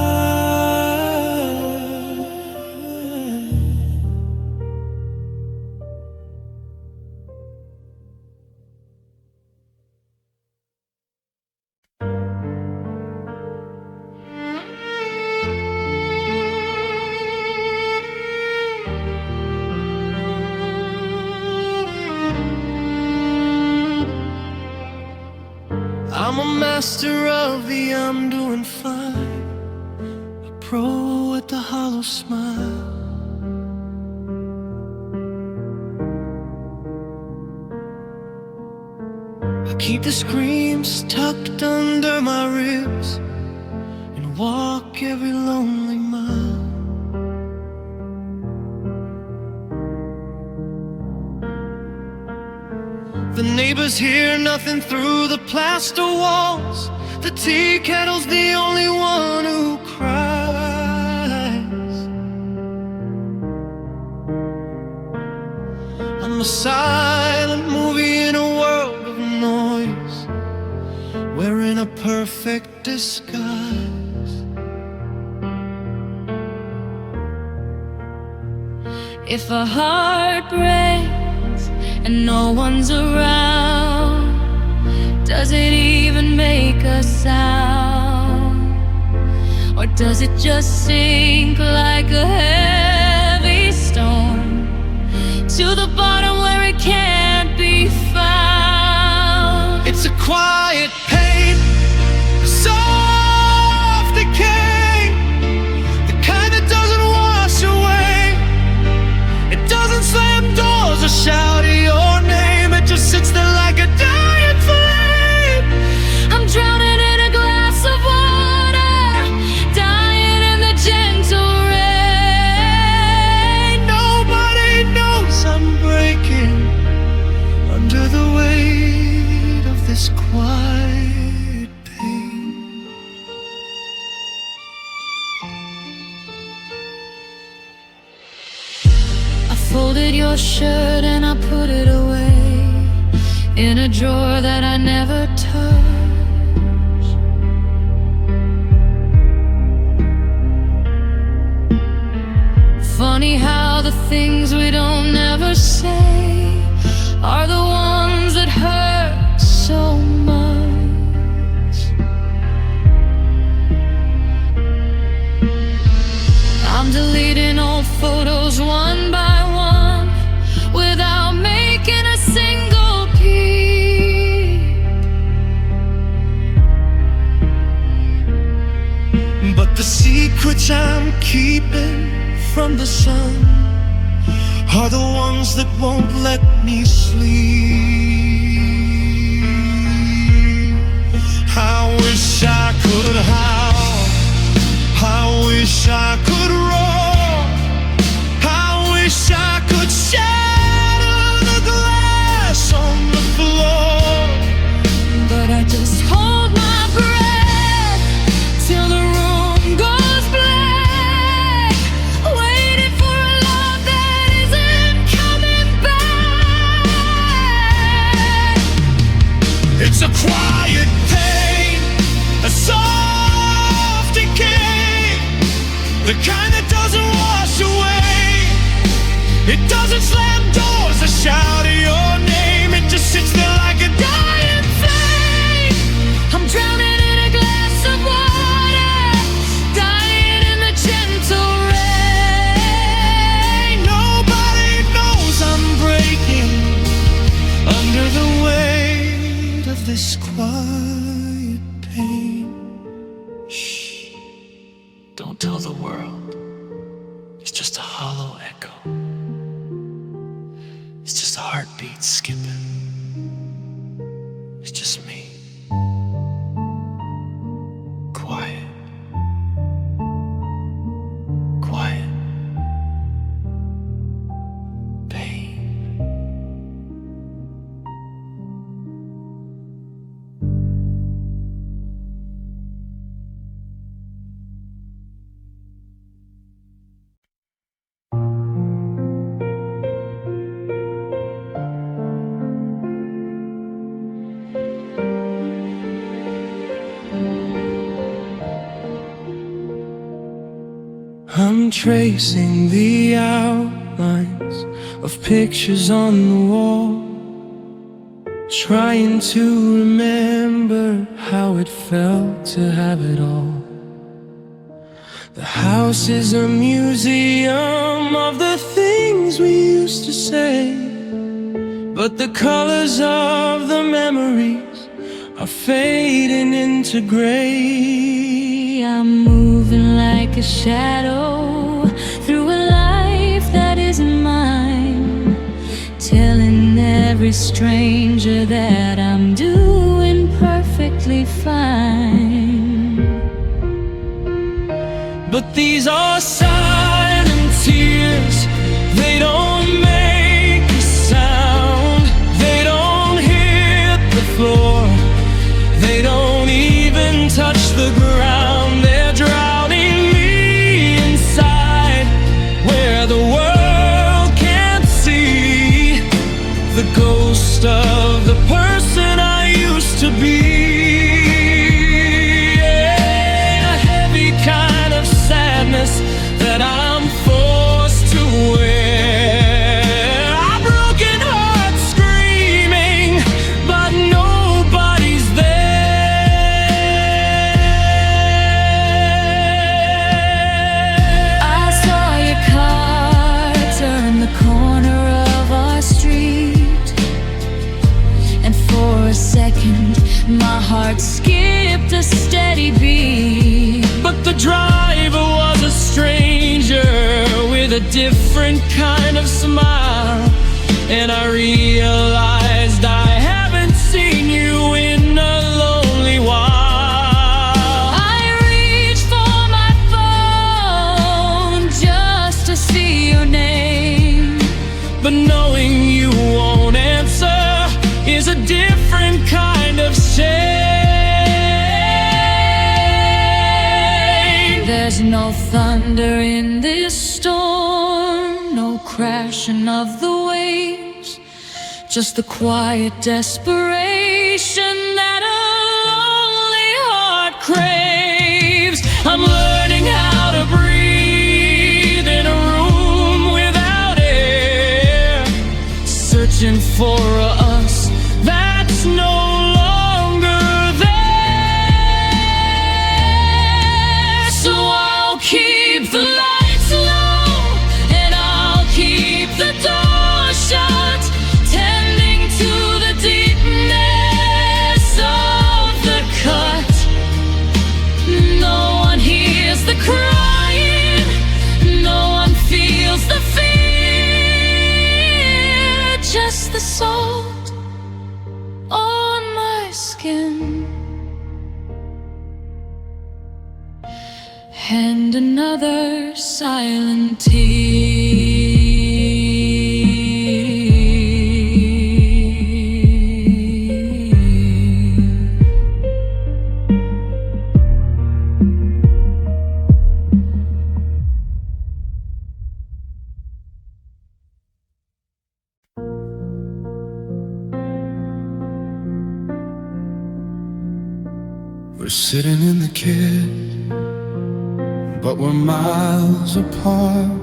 I'm a master of the I'm doing fine, a pro at the hollow smile. I keep the screams tucked under my ribs and walk every lonely mile. The neighbors hear nothing through the plaster walls. The tea kettle's the only one who cries. I'm a silent movie in a world of noise, wearing a perfect disguise. If a heart breaks and no one's around, does it even make a sound? Or does it just sink like a heavy stone to the bottom where it can't be found? It's a quiet pain, a soft decay, the kind that doesn't wash away. It doesn't slam doors or shout your name, it just sits there like a dying flame. I'm drowning in a glass of water, dying in the gentle rain. Nobody knows I'm breaking under the weight of this quiet pain. I folded your shirt and I put it away in a drawer that I never touched. Funny how the things we don't ever say are the ones that hurt so much. I'm deleting old photos one by one without making a single peep. But the secrets I'm keeping from the sun are the ones that won't let me sleep. I wish I could howl, I wish I could roar, I wish I could shatter the glass It's a quiet pain, a soft decay, the kind that doesn't wash away. It doesn't slam doors or shout your name. It just sits there like a dying flame. I'm drowning in a glass of water, dying in the gentle rain. Nobody knows I'm breaking under the weight of this quiet pain. Shh, don't tell the world. It's just a hollow echo. It's just a heartbeat skipping. It's just me. Quiet. Quiet. Pain. I'm tracing the outlines of pictures on the wall, trying to remember how it felt to have it all. The house is a museum of the things we used to say, but the colors of the memories are fading into gray. I'm moving like a shadow through a life that isn't mine, telling every stranger that I'm doing perfectly fine. But these are silent tears, they don't make a sound. They don't hit the floor, they don't even touch the ground. They're drowning me inside, where the world can't see the ghost of the person I used to be. Yeah, a heavy kind of sadness that I'm forced to wear. A broken heart screaming, but nobody's there. I saw your car turn the corner of our street, and for a second my heart skipped a steady beat. But the driver was a stranger with a different kind of smile, and I realized I haven't seen you in a lonely while. I reached for my phone just to see your name, But knowing you won't answer is a different kind of shame. there's no thunder in this storm, no crashing of the waves, just the quiet desperation that a lonely heart craves. I'm learning how to breathe in a room without air, searching for us that's no longer there. So I'll keep the lights low, and I'll keep the door shut, tending to the deepness of the cut. No one hears the crying, no one feels the fear, just the salt on my skin and another silent tear. We're sitting in the kid, but we're miles apart,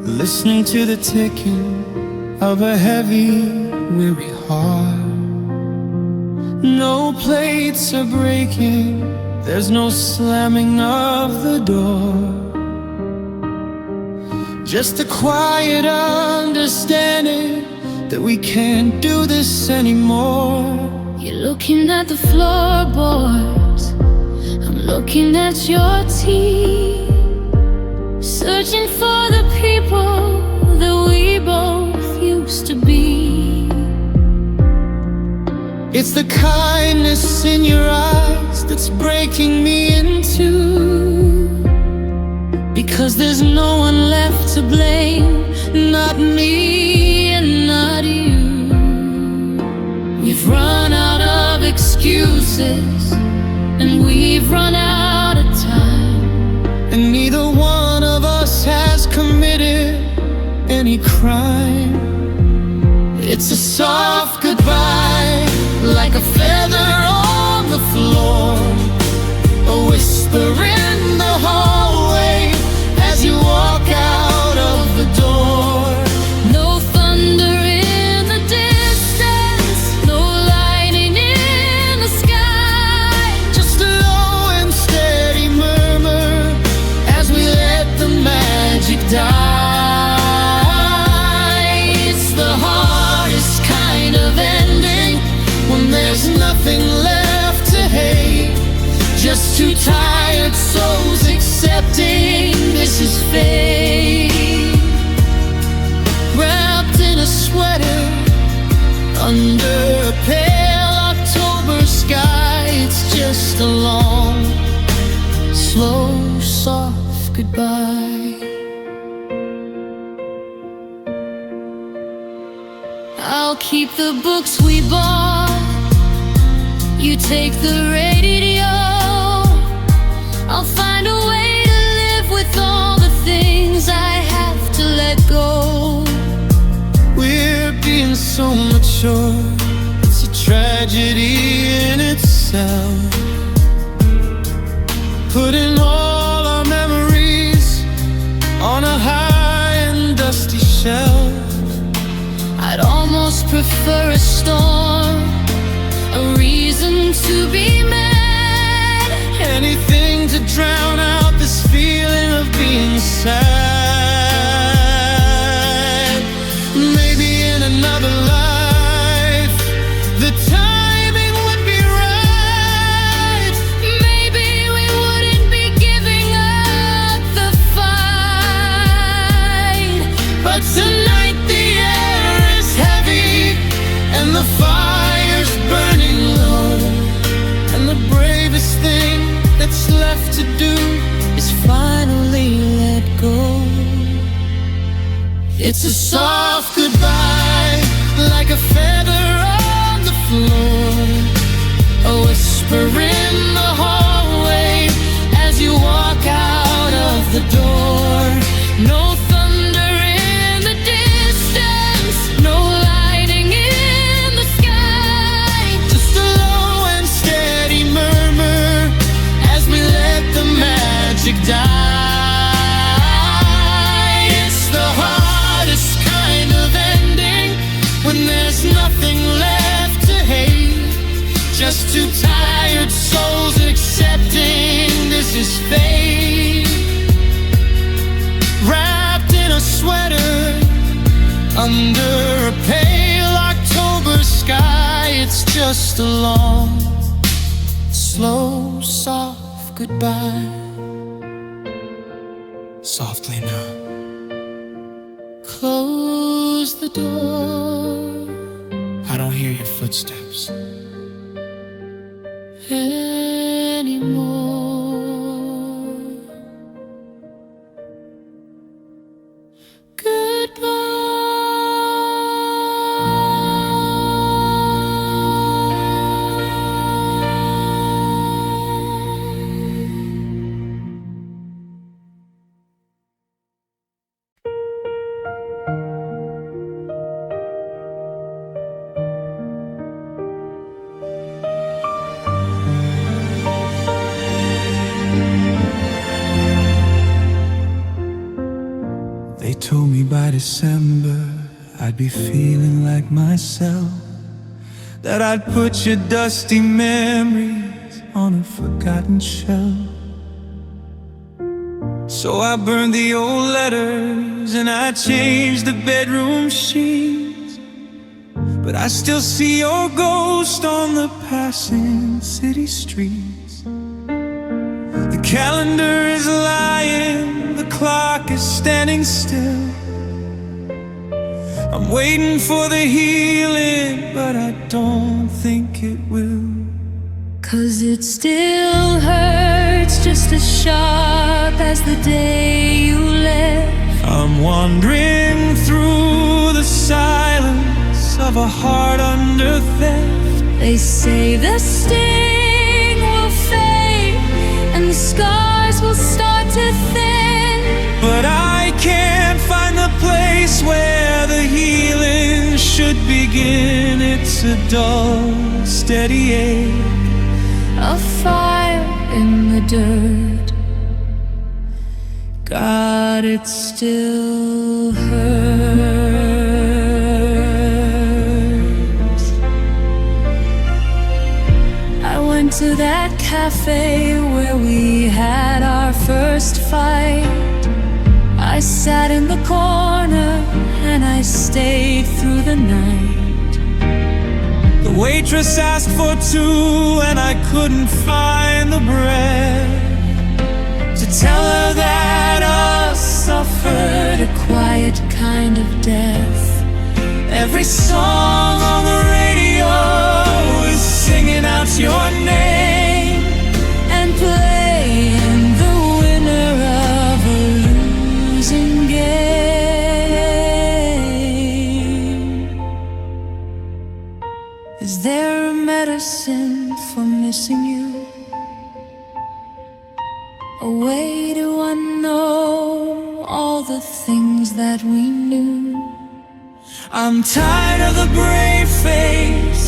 listening to the ticking of a heavy, weary heart. No plates are breaking, there's no slamming of the door, just a quiet understanding that we can't do this anymore. You're looking at the floorboards, I'm looking at your teeth, searching for the people that we both used to be. It's the kindness in your eyes that's breaking me in two, because there's no one left to blame, not me and not you. We've run out of excuses, and we've run out of time, and neither one of us has committed any crime. It's a soft goodbye, like a feather on the floor, a whisper in the hallway as you walk out of the door. No thunder in the distance, no lightning in the sky, Just a low and steady murmur as we let the magic die. It's the hardest kind of ending, when there's nothing left to hate, just two tired souls accepting this is fate. Wrapped in a sweater under a pale October sky, it's just a long, slow, soft goodbye. I'll keep the books we bought, you take the radio. I'll find a way to live with all the things I have to let go. We're being so mature, it's a tragedy in itself, putting all our memories on a high and dusty shelf. I'd almost prefer a storm, a reason to be mad, Anything to drown out this feeling of being sad. Maybe in another life the timing would be right. maybe we wouldn't be giving up the fight. But tonight the air is heavy and the fire's burning low, and the bravest thing that's left to do is finally let go. It's a soft goodbye, like a feather on the floor, a whisper in the hallway as you walk out of the door. No thunder in the distance, no lightning in the sky, just a low and steady murmur as we let the magic die. It's the hardest kind of ending, when there's nothing left to hate, just two tired souls accepting this is fate. Wrapped in a sweater under a pale October sky, it's just a long, slow, soft goodbye. Softly now, close the door, I don't hear your footsteps Anymore. December, I'd be feeling like myself, that I'd put your dusty memories on a forgotten shelf. So I burned the old letters and I changed the bedroom sheets, but I still see your ghost on the passing city streets. The calendar is lying, the clock is standing still. I'm waiting for the healing, but I don't think it will. 'Cause it still hurts just as sharp as the day you left. I'm wandering through the silence of a heart under theft. They say the sting will fade and the scars will start to thin, but I can't find the place where the healing should begin. It's a dull, steady ache, a fire in the dirt. God, it still hurts. I went to that cafe where we had our first fight. I sat in the corner and I stayed through the night. The waitress asked for two and I couldn't find the breath to tell her that us suffered a quiet kind of death. Every song on the radio is singing out your name and playing the winner of a losing game. Is there a medicine for missing you? A way to unknow all the things that we knew? I'm tired of the brave face,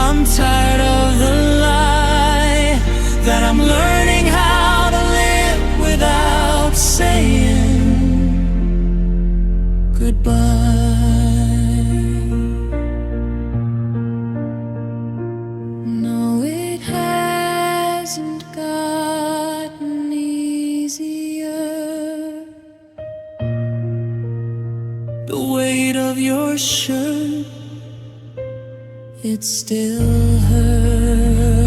I'm tired of the lie, that I'm learning how to live without saying goodbye. No, it hasn't gotten easier. The weight of your shirt, it still hurts.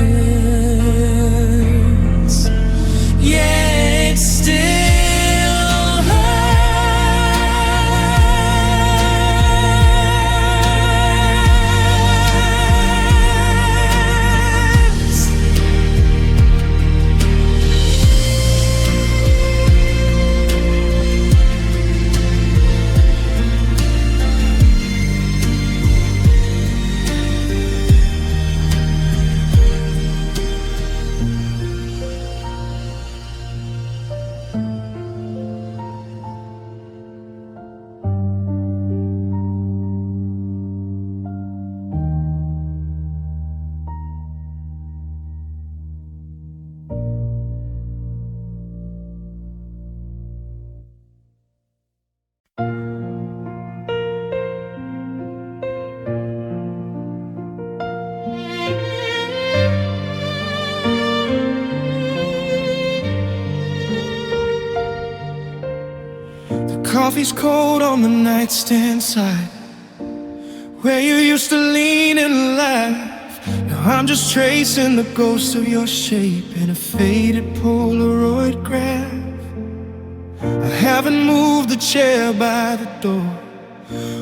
yeah, it still hurts. Coffee's cold on the nightstand side, where you used to lean and laugh. Now I'm just tracing the ghost of your shape in a faded Polaroid graph. I haven't moved the chair by the door,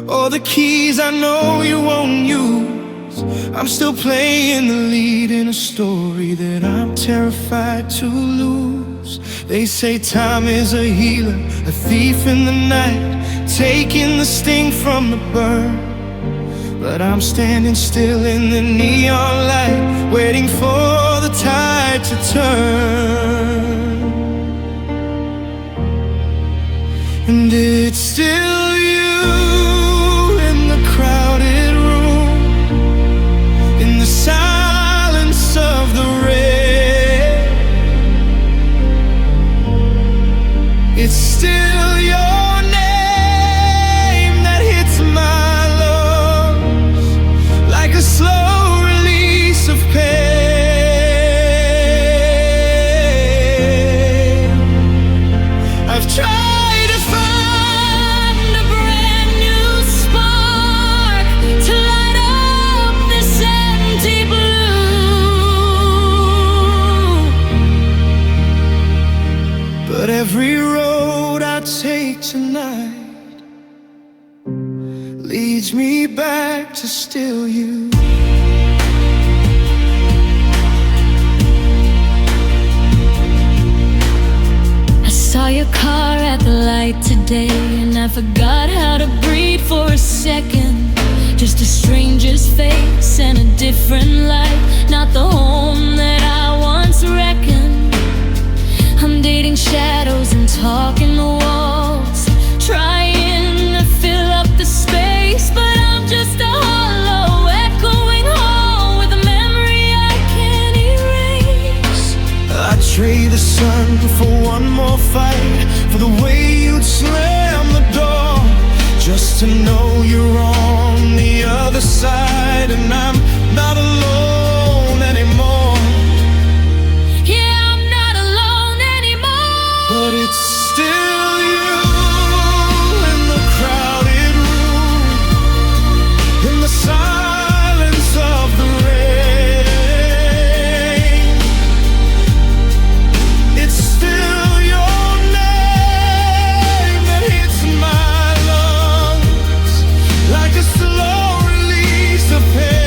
or the keys I know you won't use. I'm still playing the lead in a story that I'm terrified to lose. They say time is a healer, a thief in the night, taking the sting from the burn. But I'm standing still in the neon light, waiting for the tide to turn. And it's still you in the crowded room, in the silence of the rain. It's still your name to steal you. I saw your car at the light today, and I forgot how to breathe for a second. Just a stranger's face and a different light, not the home that I once reckoned. I'm dating shadows and talking to walls, trying to fill up the space, but I'm just a hollow echoing hall with a memory I can't erase. I'd trade the sun for one more fight, for the way you'd slam the door, just to know you're on the other side, and I'm not alone anymore. Yeah, I'm not alone anymore. But it's still you in the crowded room, in the silence of the rain. It's still your name that hits my lungs like a slow release of pain.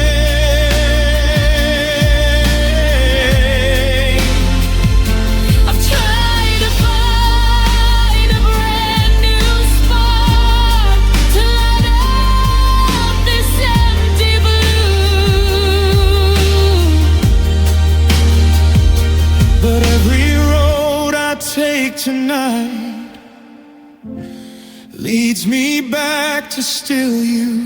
I've tried to find a brand new spark to light up this empty blue, But every road I take tonight leads me back to still you.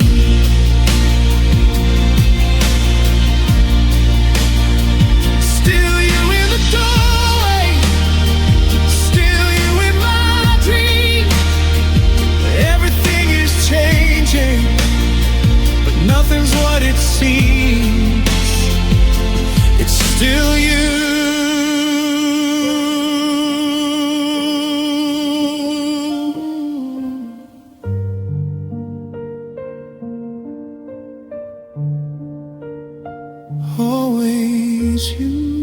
Still you in the doorway, still you in my dream. Everything is changing, but nothing's what it seems. It's still you. Always you.